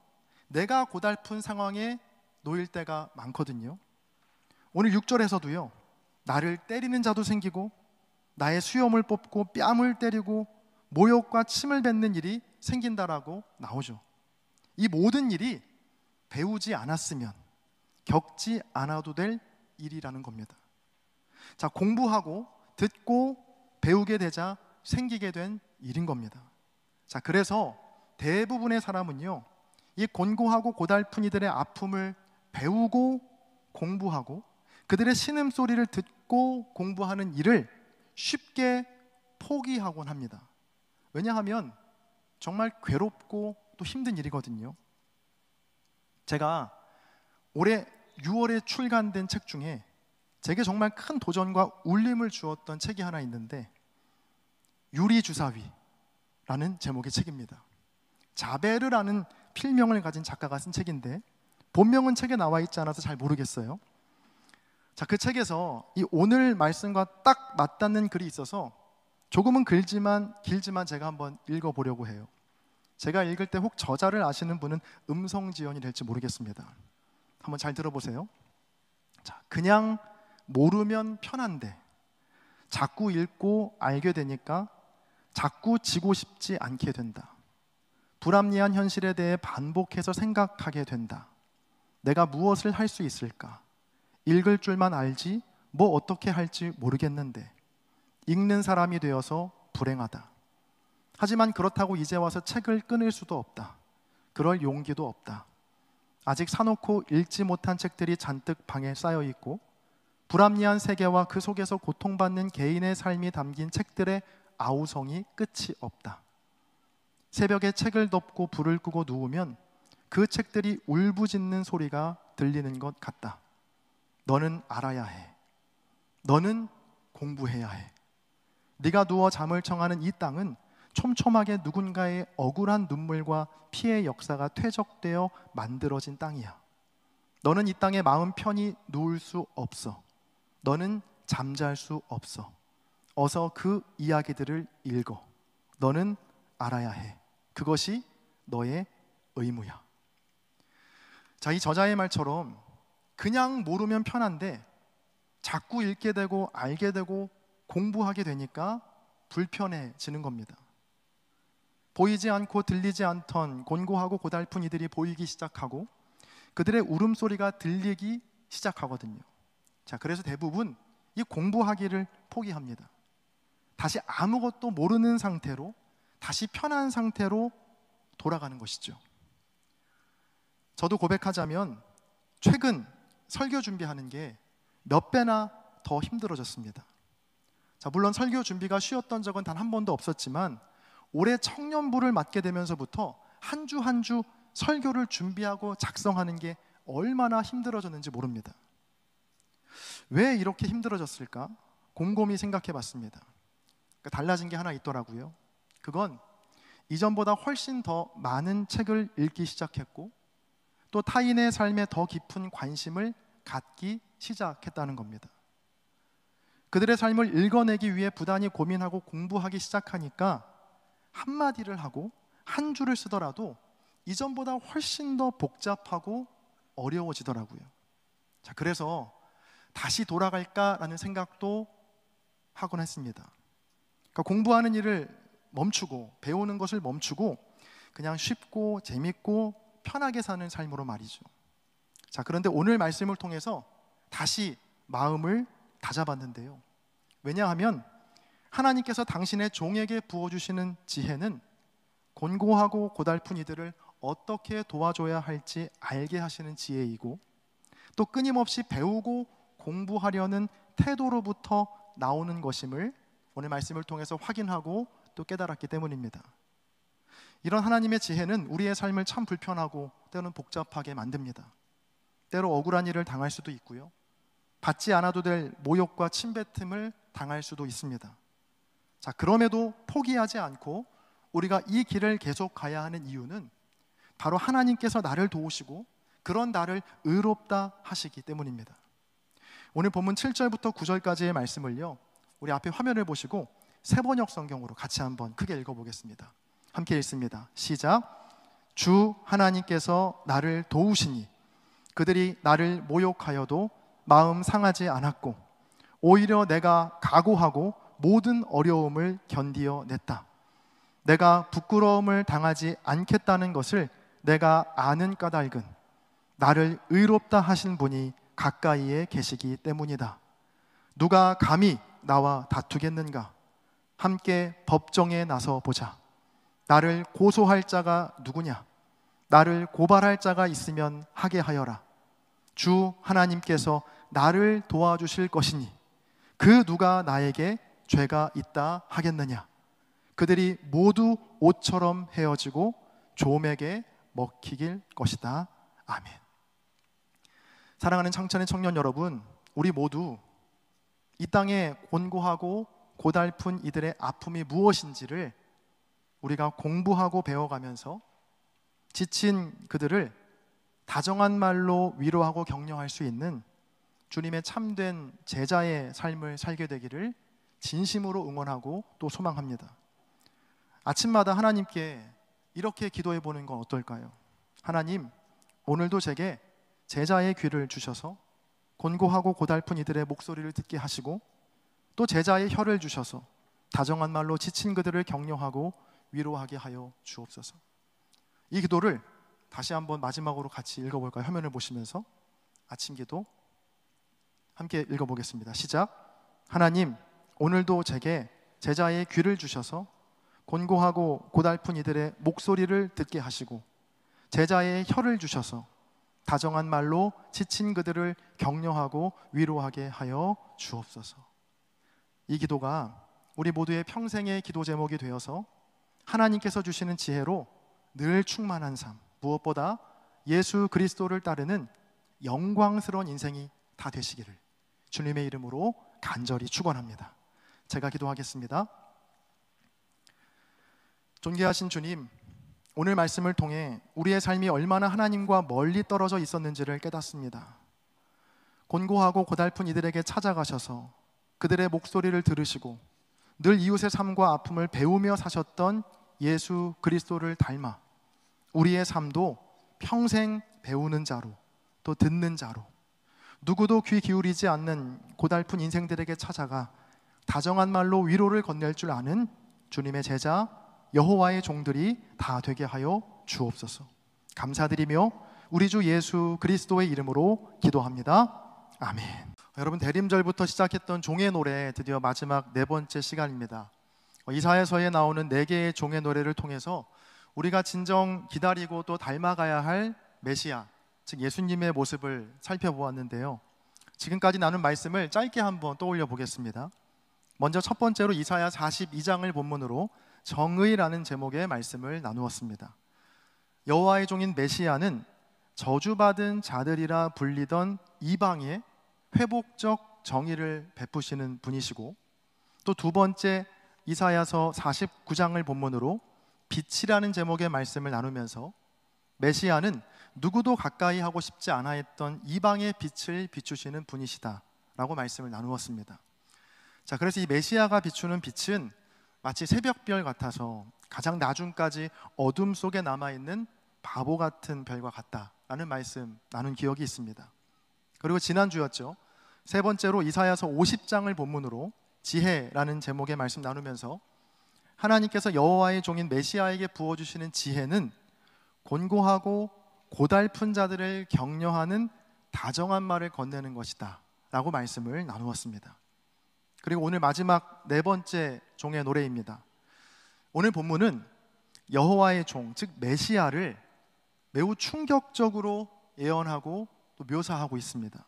내가 고달픈 상황에 놓일 때가 많거든요. 오늘 6절에서도요, 나를 때리는 자도 생기고 나의 수염을 뽑고 뺨을 때리고 모욕과 침을 뱉는 일이 생긴다라고 나오죠. 이 모든 일이 배우지 않았으면 겪지 않아도 될 일이라는 겁니다. 자, 공부하고 듣고 배우게 되자 생기게 된 일인 겁니다. 자, 그래서 대부분의 사람은요, 이 곤고하고 고달픈 이들의 아픔을 배우고 공부하고 그들의 신음소리를 듣고 공부하는 일을 쉽게 포기하곤 합니다. 왜냐하면 정말 괴롭고 또 힘든 일이거든요. 제가 올해 6월에 출간된 책 중에 제게 정말 큰 도전과 울림을 주었던 책이 하나 있는데 유리주사위라는 제목의 책입니다. 자베르라는 필명을 가진 작가가 쓴 책인데 본명은 책에 나와 있지 않아서 잘 모르겠어요. 자, 그 책에서 이 오늘 말씀과 딱 맞닿는 글이 있어서 조금은 길지만 제가 한번 읽어보려고 해요. 제가 읽을 때 혹 저자를 아시는 분은 음성지연이 될지 모르겠습니다. 한번 잘 들어보세요. 자, 그냥 모르면 편한데 자꾸 읽고 알게 되니까 자꾸 지고 싶지 않게 된다. 불합리한 현실에 대해 반복해서 생각하게 된다. 내가 무엇을 할 수 있을까? 읽을 줄만 알지 뭐 어떻게 할지 모르겠는데 읽는 사람이 되어서 불행하다. 하지만 그렇다고 이제 와서 책을 끊을 수도 없다. 그럴 용기도 없다. 아직 사놓고 읽지 못한 책들이 잔뜩 방에 쌓여 있고 불합리한 세계와 그 속에서 고통받는 개인의 삶이 담긴 책들의 아우성이 끝이 없다. 새벽에 책을 덮고 불을 끄고 누우면 그 책들이 울부짖는 소리가 들리는 것 같다. 너는 알아야 해. 너는 공부해야 해. 네가 누워 잠을 청하는 이 땅은 촘촘하게 누군가의 억울한 눈물과 피해의 역사가 퇴적되어 만들어진 땅이야. 너는 이 땅에 마음 편히 누울 수 없어. 너는 잠잘 수 없어. 어서 그 이야기들을 읽어. 너는 알아야 해. 그것이 너의 의무야. 자, 이 저자의 말처럼 그냥 모르면 편한데 자꾸 읽게 되고 알게 되고 공부하게 되니까 불편해지는 겁니다. 보이지 않고 들리지 않던 곤고하고 고달픈 이들이 보이기 시작하고 그들의 울음소리가 들리기 시작하거든요. 자, 그래서 대부분 이 공부하기를 포기합니다. 다시 아무것도 모르는 상태로, 다시 편한 상태로 돌아가는 것이죠. 저도 고백하자면 최근 설교 준비하는 게 몇 배나 더 힘들어졌습니다. 자, 물론 설교 준비가 쉬웠던 적은 단 한 번도 없었지만 올해 청년부를 맡게 되면서부터 한 주 한 주 설교를 준비하고 작성하는 게 얼마나 힘들어졌는지 모릅니다. 왜 이렇게 힘들어졌을까? 곰곰이 생각해 봤습니다. 달라진 게 하나 있더라고요. 그건 이전보다 훨씬 더 많은 책을 읽기 시작했고 또 타인의 삶에 더 깊은 관심을 갖기 시작했다는 겁니다. 그들의 삶을 읽어내기 위해 부단히 고민하고 공부하기 시작하니까 한마디를 하고 한 줄을 쓰더라도 이전보다 훨씬 더 복잡하고 어려워지더라고요. 자, 그래서 다시 돌아갈까라는 생각도 하곤 했습니다. 그러니까 공부하는 일을 멈추고 배우는 것을 멈추고 그냥 쉽고 재밌고 편하게 사는 삶으로 말이죠. 자, 그런데 오늘 말씀을 통해서 다시 마음을 다잡았는데요. 왜냐하면 하나님께서 당신의 종에게 부어주시는 지혜는 곤고하고 고달픈 이들을 어떻게 도와줘야 할지 알게 하시는 지혜이고 또 끊임없이 배우고 공부하려는 태도로부터 나오는 것임을 오늘 말씀을 통해서 확인하고 또 깨달았기 때문입니다. 이런 하나님의 지혜는 우리의 삶을 참 불편하고 때로는 복잡하게 만듭니다. 때로 억울한 일을 당할 수도 있고요. 받지 않아도 될 모욕과 침뱉음을 당할 수도 있습니다. 자, 그럼에도 포기하지 않고 우리가 이 길을 계속 가야 하는 이유는 바로 하나님께서 나를 도우시고 그런 나를 의롭다 하시기 때문입니다. 오늘 본문 7절부터 9절까지의 말씀을요, 우리 앞에 화면을 보시고 세번역 성경으로 같이 한번 크게 읽어보겠습니다. 함께 읽습니다. 시작. 주 하나님께서 나를 도우시니 그들이 나를 모욕하여도 마음 상하지 않았고 오히려 내가 각오하고 모든 어려움을 견디어 냈다. 내가 부끄러움을 당하지 않겠다는 것을 내가 아는 까닭은 나를 의롭다 하신 분이 가까이에 계시기 때문이다. 누가 감히 나와 다투겠는가? 함께 법정에 나서 보자. 나를 고소할 자가 누구냐? 나를 고발할 자가 있으면 하게 하여라. 주 하나님께서 나를 도와주실 것이니 그 누가 나에게 죄가 있다 하겠느냐? 그들이 모두 옷처럼 헤어지고 좀에게 먹히길 것이다. 아멘. 사랑하는 창천의 청년 여러분, 우리 모두 이 땅에 곤고하고 고달픈 이들의 아픔이 무엇인지를 우리가 공부하고 배워가면서 지친 그들을 다정한 말로 위로하고 격려할 수 있는 주님의 참된 제자의 삶을 살게 되기를 진심으로 응원하고 또 소망합니다. 아침마다 하나님께 이렇게 기도해 보는 건 어떨까요? 하나님, 오늘도 제게 제자의 귀를 주셔서 곤고하고 고달픈 이들의 목소리를 듣게 하시고 또 제자의 혀를 주셔서 다정한 말로 지친 그들을 격려하고 위로하게 하여 주옵소서. 이 기도를 다시 한번 마지막으로 같이 읽어볼까요? 화면을 보시면서 아침 기도 함께 읽어보겠습니다. 시작. 하나님, 오늘도 제게 제자의 귀를 주셔서 곤고하고 고달픈 이들의 목소리를 듣게 하시고 제자의 혀를 주셔서 다정한 말로 지친 그들을 격려하고 위로하게 하여 주옵소서. 이 기도가 우리 모두의 평생의 기도 제목이 되어서 하나님께서 주시는 지혜로 늘 충만한 삶, 무엇보다 예수 그리스도를 따르는 영광스러운 인생이 다 되시기를 주님의 이름으로 간절히 축원합니다. 제가 기도하겠습니다. 존귀하신 주님, 오늘 말씀을 통해 우리의 삶이 얼마나 하나님과 멀리 떨어져 있었는지를 깨닫습니다. 곤고하고 고달픈 이들에게 찾아가셔서 그들의 목소리를 들으시고 늘 이웃의 삶과 아픔을 배우며 사셨던 예수 그리스도를 닮아 우리의 삶도 평생 배우는 자로, 또 듣는 자로, 누구도 귀 기울이지 않는 고달픈 인생들에게 찾아가 다정한 말로 위로를 건넬 줄 아는 주님의 제자 여호와의 종들이 다 되게 하여 주옵소서. 감사드리며 우리 주 예수 그리스도의 이름으로 기도합니다. 아멘. 여러분, 대림절부터 시작했던 종의 노래 드디어 마지막 네 번째 시간입니다. 이사야서에 나오는 네 개의 종의 노래를 통해서 우리가 진정 기다리고 또 닮아가야 할 메시아, 즉 예수님의 모습을 살펴보았는데요. 지금까지 나눈 말씀을 짧게 한번 떠올려 보겠습니다. 먼저 첫 번째로 이사야 42장을 본문으로 정의라는 제목의 말씀을 나누었습니다. 여호와의 종인 메시아는 저주받은 자들이라 불리던 이방에 회복적 정의를 베푸시는 분이시고, 또 두 번째 이사야서 49장을 본문으로 빛이라는 제목의 말씀을 나누면서 메시아는 누구도 가까이 하고 싶지 않아 했던 이방의 빛을 비추시는 분이시다 라고 말씀을 나누었습니다. 자, 그래서 이 메시아가 비추는 빛은 마치 새벽별 같아서 가장 나중까지 어둠 속에 남아있는 바보 같은 별과 같다라는 말씀 나눈 기억이 있습니다. 그리고 지난주였죠. 세 번째로 이사야서 50장을 본문으로 지혜라는 제목의 말씀 나누면서 하나님께서 여호와의 종인 메시아에게 부어주시는 지혜는 곤고하고 고달픈 자들을 격려하는 다정한 말을 건네는 것이다 라고 말씀을 나누었습니다. 그리고 오늘 마지막 네 번째 종의 노래입니다. 오늘 본문은 여호와의 종, 즉 메시아를 매우 충격적으로 예언하고 또 묘사하고 있습니다.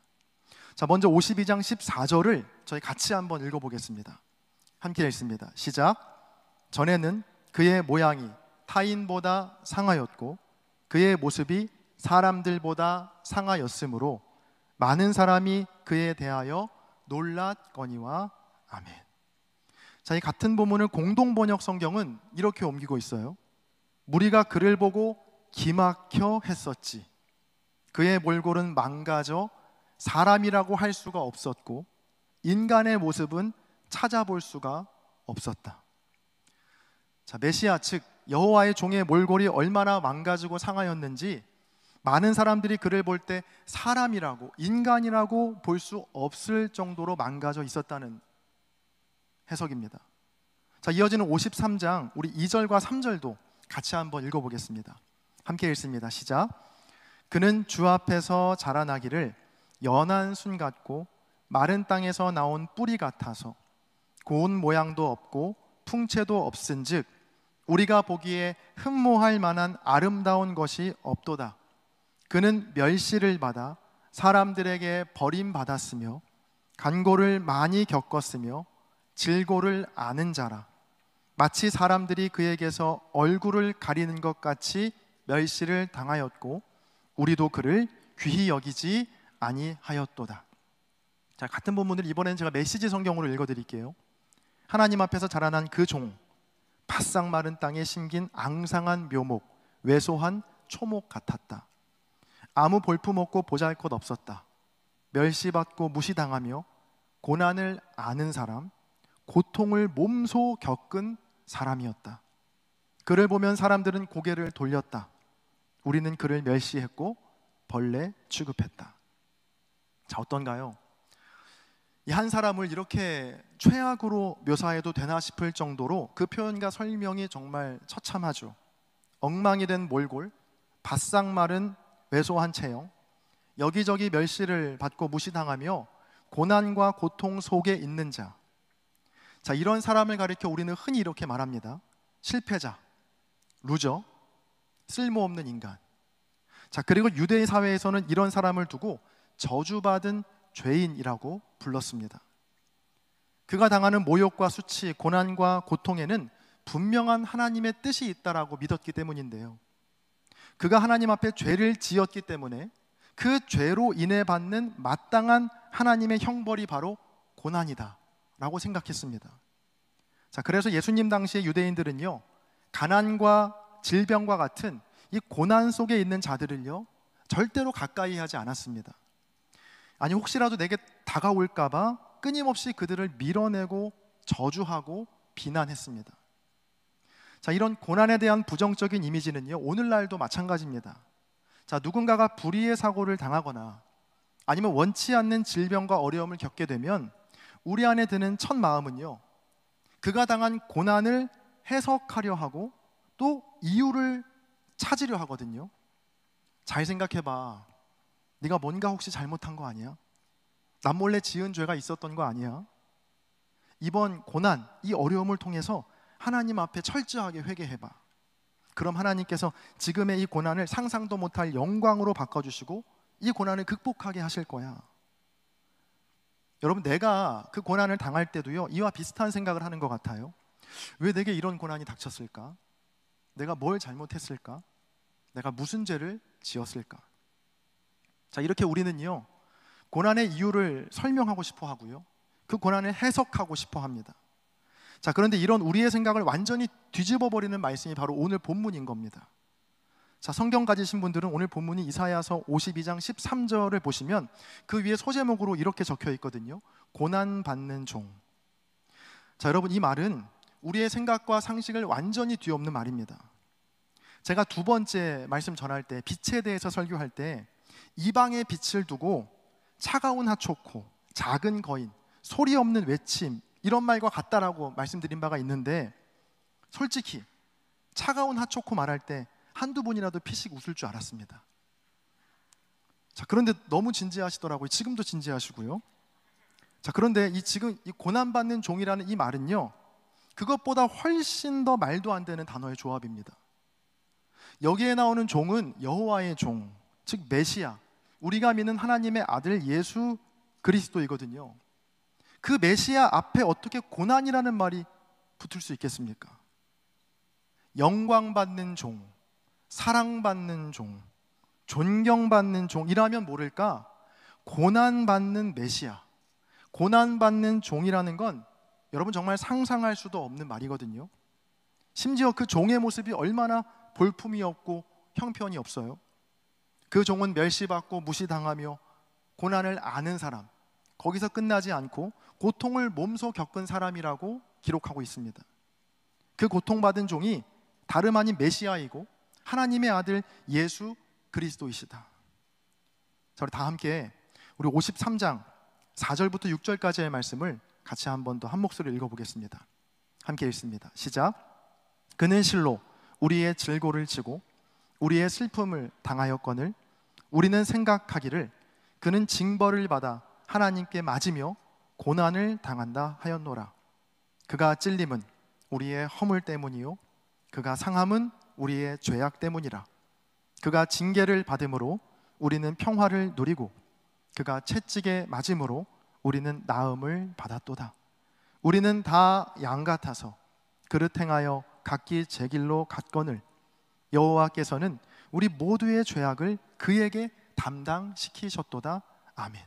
자, 먼저 52장 14절을 저희 같이 한번 읽어보겠습니다. 함께 읽습니다. 시작. 전에는 그의 모양이 타인보다 상하였고 그의 모습이 사람들보다 상하였으므로 많은 사람이 그에 대하여 놀랐거니와. 아멘. 자, 이 같은 본문을 공동번역 성경은 이렇게 옮기고 있어요. 무리가 그를 보고 기막혀 했었지. 그의 몰골은 망가져 사람이라고 할 수가 없었고 인간의 모습은 찾아볼 수가 없었다. 자, 메시아 즉 여호와의 종의 몰골이 얼마나 망가지고 상하였는지 많은 사람들이 그를 볼 때 사람이라고, 인간이라고 볼 수 없을 정도로 망가져 있었다는 해석입니다. 자, 이어지는 53장 우리 2절과 3절도 같이 한번 읽어보겠습니다. 함께 읽습니다. 시작. 그는 주 앞에서 자라나기를 연한 순 같고 마른 땅에서 나온 뿌리 같아서 고운 모양도 없고 풍채도 없은즉 우리가 보기에 흠모할 만한 아름다운 것이 없도다. 그는 멸시를 받아 사람들에게 버림받았으며 간고를 많이 겪었으며 질고를 아는 자라. 마치 사람들이 그에게서 얼굴을 가리는 것 같이 멸시를 당하였고 우리도 그를 귀히 여기지 아니하였도다. 자, 같은 본문을 이번에는 제가 메시지 성경으로 읽어드릴게요. 하나님 앞에서 자라난 그 종, 바싹 마른 땅에 심긴 앙상한 묘목, 왜소한 초목 같았다. 아무 볼품없고 보잘것 없었다. 멸시받고 무시당하며 고난을 아는 사람, 고통을 몸소 겪은 사람이었다. 그를 보면 사람들은 고개를 돌렸다. 우리는 그를 멸시했고 벌레 취급했다. 자, 어떤가요? 이 한 사람을 이렇게 최악으로 묘사해도 되나 싶을 정도로 그 표현과 설명이 정말 처참하죠. 엉망이 된 몰골, 바싹 마른 왜소한 체형, 여기저기 멸시를 받고 무시당하며 고난과 고통 속에 있는 자. 자, 이런 사람을 가리켜 우리는 흔히 이렇게 말합니다. 실패자, 루저, 쓸모없는 인간. 자, 그리고 유대인 사회에서는 이런 사람을 두고 저주받은 죄인이라고 불렀습니다. 그가 당하는 모욕과 수치, 고난과 고통에는 분명한 하나님의 뜻이 있다라고 믿었기 때문인데요. 그가 하나님 앞에 죄를 지었기 때문에 그 죄로 인해 받는 마땅한 하나님의 형벌이 바로 고난이다 라고 생각했습니다. 자, 그래서 예수님 당시의 유대인들은요, 가난과 질병과 같은 이 고난 속에 있는 자들을요 절대로 가까이 하지 않았습니다. 아니, 혹시라도 내게 다가올까 봐 끊임없이 그들을 밀어내고 저주하고 비난했습니다. 자, 이런 고난에 대한 부정적인 이미지는요 오늘날도 마찬가지입니다. 자, 누군가가 불의의 사고를 당하거나 아니면 원치 않는 질병과 어려움을 겪게 되면 우리 안에 드는 첫 마음은요, 그가 당한 고난을 해석하려 하고 또 이유를 찾으려 하거든요. 잘 생각해봐. 네가 뭔가 혹시 잘못한 거 아니야? 남몰래 지은 죄가 있었던 거 아니야? 이번 고난, 이 어려움을 통해서 하나님 앞에 철저하게 회개해봐. 그럼 하나님께서 지금의 이 고난을 상상도 못할 영광으로 바꿔주시고 이 고난을 극복하게 하실 거야. 여러분, 내가 그 고난을 당할 때도요 이와 비슷한 생각을 하는 것 같아요. 왜 내게 이런 고난이 닥쳤을까? 내가 뭘 잘못했을까? 내가 무슨 죄를 지었을까? 자, 이렇게 우리는요 고난의 이유를 설명하고 싶어 하고요, 그 고난을 해석하고 싶어 합니다. 자, 그런데 이런 우리의 생각을 완전히 뒤집어 버리는 말씀이 바로 오늘 본문인 겁니다. 자, 성경 가지신 분들은 오늘 본문이 이사야서 52장 13절을 보시면 그 위에 소제목으로 이렇게 적혀 있거든요. 고난받는 종. 자, 여러분, 이 말은 우리의 생각과 상식을 완전히 뒤엎는 말입니다. 제가 두 번째 말씀 전할 때, 빛에 대해서 설교할 때 이방의 빛을 두고 차가운 핫초코, 작은 거인, 소리 없는 외침, 이런 말과 같다라고 말씀드린 바가 있는데, 솔직히 차가운 핫초코 말할 때 한두 분이라도 피식 웃을 줄 알았습니다. 자, 그런데 너무 진지하시더라고요. 지금도 진지하시고요. 자, 그런데 지금 이 고난받는 종이라는 이 말은요, 그것보다 훨씬 더 말도 안 되는 단어의 조합입니다. 여기에 나오는 종은 여호와의 종, 즉 메시아, 우리가 믿는 하나님의 아들 예수 그리스도이거든요. 그 메시아 앞에 어떻게 고난이라는 말이 붙을 수 있겠습니까? 영광받는 종, 사랑받는 종, 존경받는 종이라면 모를까, 고난받는 메시아, 고난받는 종이라는 건 여러분 정말 상상할 수도 없는 말이거든요. 심지어 그 종의 모습이 얼마나 볼품이 없고 형편이 없어요. 그 종은 멸시받고 무시당하며 고난을 아는 사람, 거기서 끝나지 않고 고통을 몸소 겪은 사람이라고 기록하고 있습니다. 그 고통받은 종이 다름 아닌 메시아이고 하나님의 아들 예수 그리스도이시다. 자, 우리 다 함께 우리 53장 4절부터 6절까지의 말씀을 같이 한 번 더 한 목소리로 읽어보겠습니다. 함께 읽습니다. 시작. 그는 실로 우리의 질고를 지고 우리의 슬픔을 당하였거늘 우리는 생각하기를 그는 징벌을 받아 하나님께 맞으며 고난을 당한다 하였노라. 그가 찔림은 우리의 허물 때문이요 그가 상함은 우리의 죄악 때문이라. 그가 징계를 받음으로 우리는 평화를 누리고 그가 채찍에 맞음으로 우리는 나음을 받았도다. 우리는 다 양 같아서 그릇 행하여 각기 제 길로 갔거늘 여호와께서는 우리 모두의 죄악을 그에게 담당시키셨도다. 아멘.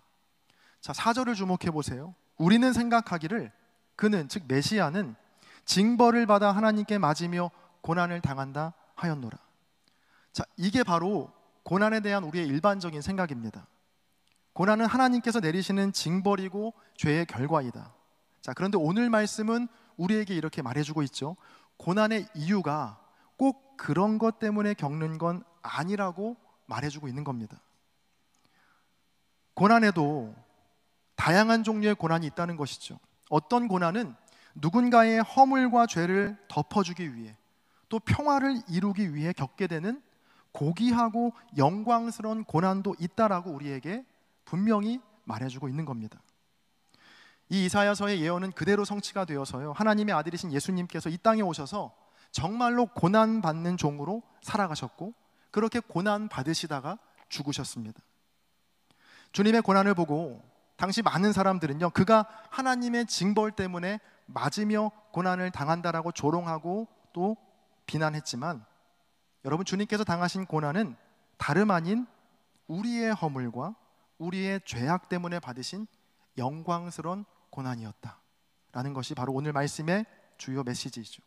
자, 4절을 주목해 보세요. 우리는 생각하기를 그는, 즉 메시아는 징벌을 받아 하나님께 맞으며 고난을 당한다 하였노라. 자, 이게 바로 고난에 대한 우리의 일반적인 생각입니다. 고난은 하나님께서 내리시는 징벌이고 죄의 결과이다. 자, 그런데 오늘 말씀은 우리에게 이렇게 말해주고 있죠. 고난의 이유가 꼭 그런 것 때문에 겪는 건 아니라고 말해주고 있는 겁니다. 고난에도 다양한 종류의 고난이 있다는 것이죠. 어떤 고난은 누군가의 허물과 죄를 덮어주기 위해 또 평화를 이루기 위해 겪게 되는 고귀하고 영광스러운 고난도 있다라고 우리에게 분명히 말해주고 있는 겁니다. 이 이사야서의 예언은 그대로 성취가 되어서요, 하나님의 아들이신 예수님께서 이 땅에 오셔서 정말로 고난받는 종으로 살아가셨고 그렇게 고난 받으시다가 죽으셨습니다. 주님의 고난을 보고 당시 많은 사람들은요, 그가 하나님의 징벌 때문에 맞으며 고난을 당한다라고 조롱하고 또 비난했지만, 여러분, 주님께서 당하신 고난은 다름 아닌 우리의 허물과 우리의 죄악 때문에 받으신 영광스러운 고난이었다라는 것이 바로 오늘 말씀의 주요 메시지이죠.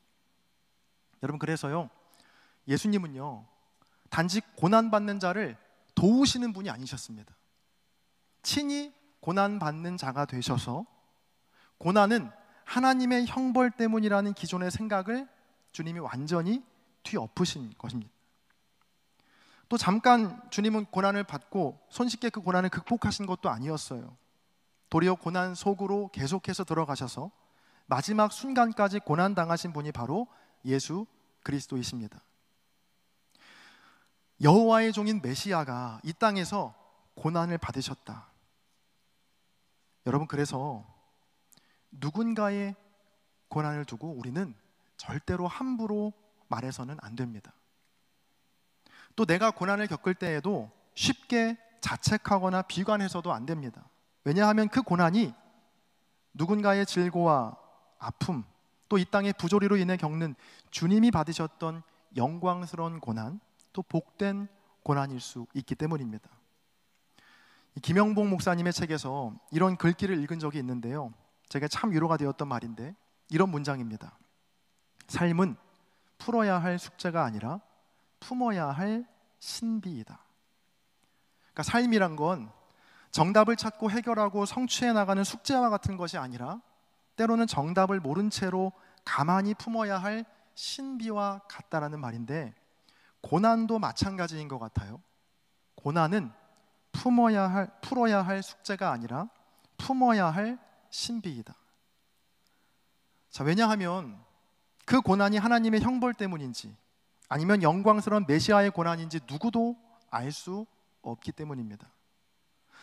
여러분, 그래서요, 예수님은요 단지 고난받는 자를 도우시는 분이 아니셨습니다. 친히 고난받는 자가 되셔서 고난은 하나님의 형벌 때문이라는 기존의 생각을 주님이 완전히 뒤엎으신 것입니다. 또 잠깐 주님은 고난을 받고 손쉽게 그 고난을 극복하신 것도 아니었어요. 도리어 고난 속으로 계속해서 들어가셔서 마지막 순간까지 고난당하신 분이 바로 예수 그리스도이십니다. 여호와의 종인 메시아가 이 땅에서 고난을 받으셨다. 여러분, 그래서 누군가의 고난을 두고 우리는 절대로 함부로 말해서는 안 됩니다. 또 내가 고난을 겪을 때에도 쉽게 자책하거나 비관해서도 안 됩니다. 왜냐하면 그 고난이 누군가의 질고와 아픔, 또 이 땅의 부조리로 인해 겪는 주님이 받으셨던 영광스러운 고난, 또 복된 고난일 수 있기 때문입니다. 김영복 목사님의 책에서 이런 글귀를 읽은 적이 있는데요, 제가 참 위로가 되었던 말인데 이런 문장입니다. 삶은 풀어야 할 숙제가 아니라 품어야 할 신비이다. 그러니까 삶이란 건 정답을 찾고 해결하고 성취해 나가는 숙제와 같은 것이 아니라 때로는 정답을 모른 채로 가만히 품어야 할 신비와 같다라는 말인데, 고난도 마찬가지인 것 같아요. 고난은 풀어야 할 숙제가 아니라 품어야 할 신비이다. 자, 왜냐하면 그 고난이 하나님의 형벌 때문인지 아니면 영광스러운 메시아의 고난인지 누구도 알 수 없기 때문입니다.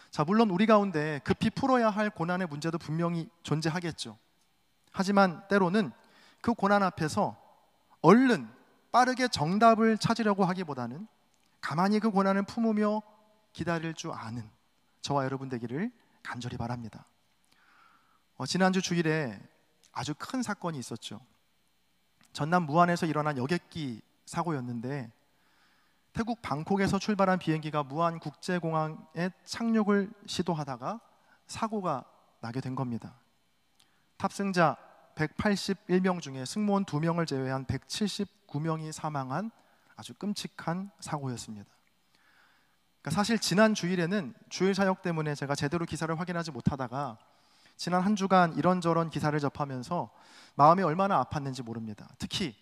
자, 물론 우리 가운데 급히 풀어야 할 고난의 문제도 분명히 존재하겠죠. 하지만 때로는 그 고난 앞에서 얼른 빠르게 정답을 찾으려고 하기보다는 가만히 그 고난을 품으며 기다릴 줄 아는 저와 여러분 되기를 간절히 바랍니다. 지난주 주일에 아주 큰 사건이 있었죠. 전남 무안에서 일어난 여객기 사고였는데, 태국 방콕에서 출발한 비행기가 무안 국제공항에 착륙을 시도하다가 사고가 나게 된 겁니다. 탑승자 181명 중에 승무원 2명을 제외한 179명이 사망한 아주 끔찍한 사고였습니다. 그러니까 사실 지난 주일에는 주일 사역 때문에 제가 제대로 기사를 확인하지 못하다가 지난 한 주간 이런저런 기사를 접하면서 마음이 얼마나 아팠는지 모릅니다. 특히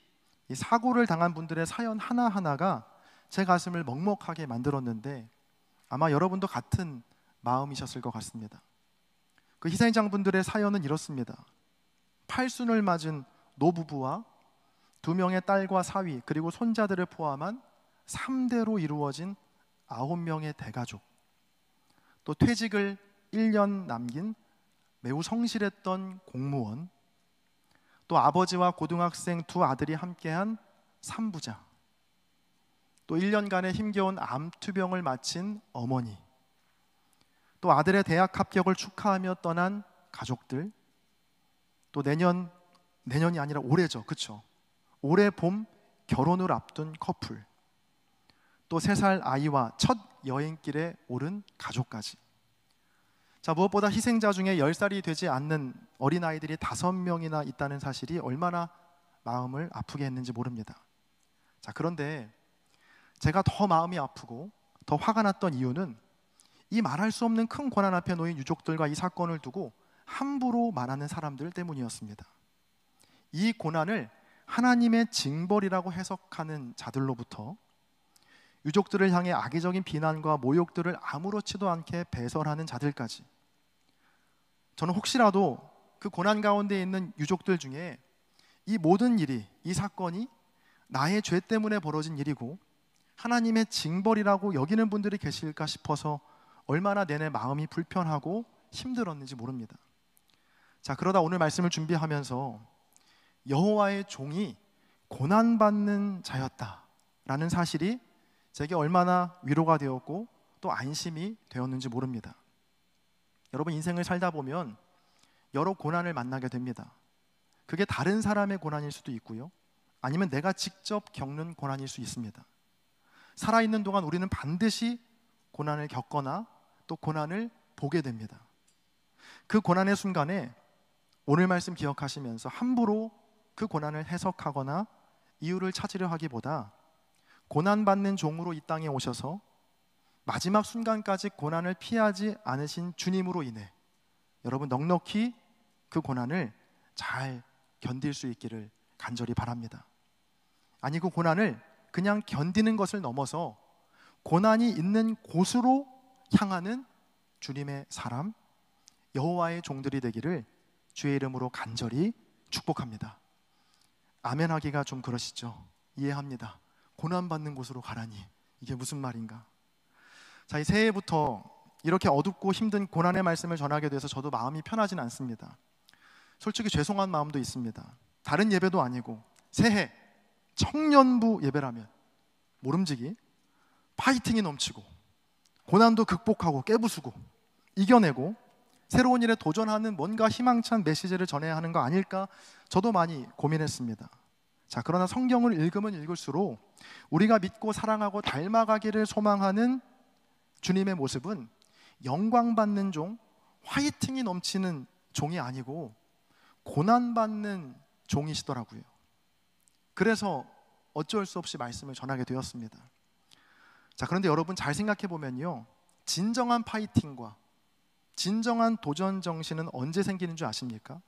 이 사고를 당한 분들의 사연 하나하나가 제 가슴을 먹먹하게 만들었는데 아마 여러분도 같은 마음이셨을 것 같습니다. 그 희생자분들의 사연은 이렇습니다. 팔순을 맞은 노부부와 2명의 딸과 사위, 그리고 손자들을 포함한 3대로 이루어진 9명의 대가족, 또 퇴직을 1년 남긴 매우 성실했던 공무원, 또 아버지와 고등학생 2 아들이 함께한 3부자, 또 1년간의 힘겨운 암투병을 마친 어머니, 또 아들의 대학 합격을 축하하며 떠난 가족들, 또 내년이 아니라 올해죠, 그렇죠? 올해 봄 결혼을 앞둔 커플, 또 3살 아이와 첫 여행길에 오른 가족까지. 자, 무엇보다 희생자 중에 10살이 되지 않는 어린아이들이 5명이나 있다는 사실이 얼마나 마음을 아프게 했는지 모릅니다. 자, 그런데 제가 더 마음이 아프고 더 화가 났던 이유는 이 말할 수 없는 큰 고난 앞에 놓인 유족들과 이 사건을 두고 함부로 말하는 사람들 때문이었습니다. 이 고난을 하나님의 징벌이라고 해석하는 자들로부터 유족들을 향해 악의적인 비난과 모욕들을 아무렇지도 않게 배설하는 자들까지, 저는 혹시라도 그 고난 가운데 있는 유족들 중에 이 모든 일이, 이 사건이 나의 죄 때문에 벌어진 일이고 하나님의 징벌이라고 여기는 분들이 계실까 싶어서 얼마나 내내 마음이 불편하고 힘들었는지 모릅니다. 자, 그러다 오늘 말씀을 준비하면서 여호와의 종이 고난받는 자였다라는 사실이 제게 얼마나 위로가 되었고 또 안심이 되었는지 모릅니다. 여러분, 인생을 살다 보면 여러 고난을 만나게 됩니다. 그게 다른 사람의 고난일 수도 있고요, 아니면 내가 직접 겪는 고난일 수 있습니다. 살아있는 동안 우리는 반드시 고난을 겪거나 또 고난을 보게 됩니다. 그 고난의 순간에 오늘 말씀 기억하시면서 함부로 그 고난을 해석하거나 이유를 찾으려 하기보다 고난받는 종으로 이 땅에 오셔서 마지막 순간까지 고난을 피하지 않으신 주님으로 인해 여러분 넉넉히 그 고난을 잘 견딜 수 있기를 간절히 바랍니다. 아니, 그 고난을 그냥 견디는 것을 넘어서 고난이 있는 곳으로 향하는 주님의 사람, 여호와의 종들이 되기를 주의 이름으로 간절히 축복합니다. 아멘 하기가 좀 그러시죠? 이해합니다. 고난받는 곳으로 가라니, 이게 무슨 말인가? 자, 이 새해부터 이렇게 어둡고 힘든 고난의 말씀을 전하게 돼서 저도 마음이 편하진 않습니다. 솔직히 죄송한 마음도 있습니다. 다른 예배도 아니고 새해 청년부 예배라면 모름지기 파이팅이 넘치고 고난도 극복하고 깨부수고 이겨내고 새로운 일에 도전하는 뭔가 희망찬 메시지를 전해야 하는 거 아닐까 저도 많이 고민했습니다. 자, 그러나 성경을 읽으면 읽을수록 우리가 믿고 사랑하고 닮아가기를 소망하는 주님의 모습은 영광받는 종, 화이팅이 넘치는 종이 아니고 고난받는 종이시더라고요. 그래서 어쩔 수 없이 말씀을 전하게 되었습니다. 자, 그런데 여러분 잘 생각해 보면요, 진정한 파이팅과 진정한 도전 정신은 언제 생기는 줄 아십니까?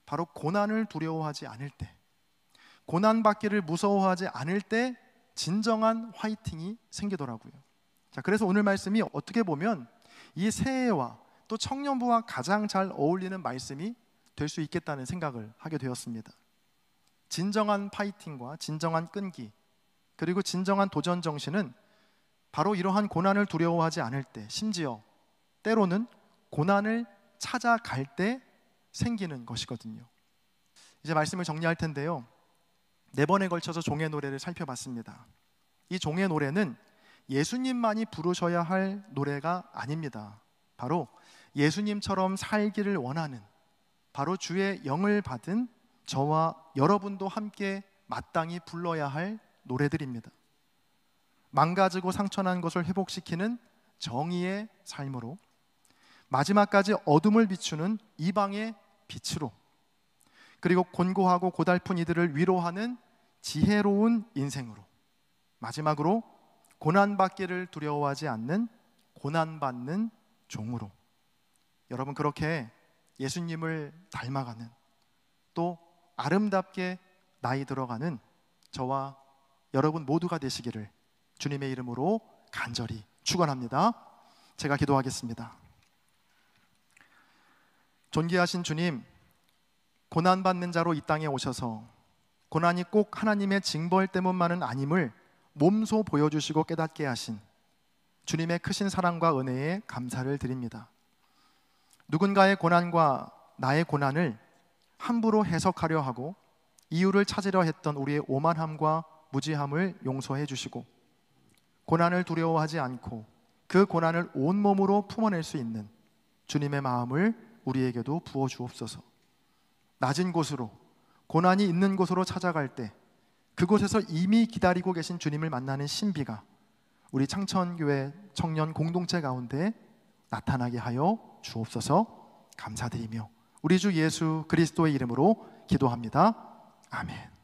바로 고난을 두려워하지 않을 때, 고난받기를 무서워하지 않을 때 진정한 화이팅이 생기더라고요. 자, 그래서 오늘 말씀이 어떻게 보면 이 새해와 또 청년부와 가장 잘 어울리는 말씀이 될 수 있겠다는 생각을 하게 되었습니다. 진정한 파이팅과 진정한 끈기, 그리고 진정한 도전 정신은 바로 이러한 고난을 두려워하지 않을 때, 심지어 때로는 고난을 찾아갈 때 생기는 것이거든요. 이제 말씀을 정리할 텐데요, 4번에 걸쳐서 종의 노래를 살펴봤습니다. 이 종의 노래는 예수님만이 부르셔야 할 노래가 아닙니다. 바로 예수님처럼 살기를 원하는, 바로 주의 영을 받은 저와 여러분도 함께 마땅히 불러야 할 노래들입니다. 망가지고 상처난 것을 회복시키는 정의의 삶으로, 마지막까지 어둠을 비추는 이방의 빛으로, 그리고 곤고하고 고달픈 이들을 위로하는 지혜로운 인생으로, 마지막으로 고난받기를 두려워하지 않는 고난받는 종으로, 여러분 그렇게 예수님을 닮아가는, 또 아름답게 나이 들어가는 저와 여러분 모두가 되시기를 주님의 이름으로 간절히 축원합니다. 제가 기도하겠습니다. 존귀하신 주님, 고난받는 자로 이 땅에 오셔서 고난이 꼭 하나님의 징벌 때문만은 아님을 몸소 보여주시고 깨닫게 하신 주님의 크신 사랑과 은혜에 감사를 드립니다. 누군가의 고난과 나의 고난을 함부로 해석하려 하고 이유를 찾으려 했던 우리의 오만함과 무지함을 용서해 주시고, 고난을 두려워하지 않고 그 고난을 온몸으로 품어낼 수 있는 주님의 마음을 우리에게도 부어 주옵소서. 낮은 곳으로, 고난이 있는 곳으로 찾아갈 때 그곳에서 이미 기다리고 계신 주님을 만나는 신비가 우리 창천교회 청년 공동체 가운데 나타나게 하여 주옵소서. 감사드리며 우리 주 예수 그리스도의 이름으로 기도합니다. 아멘.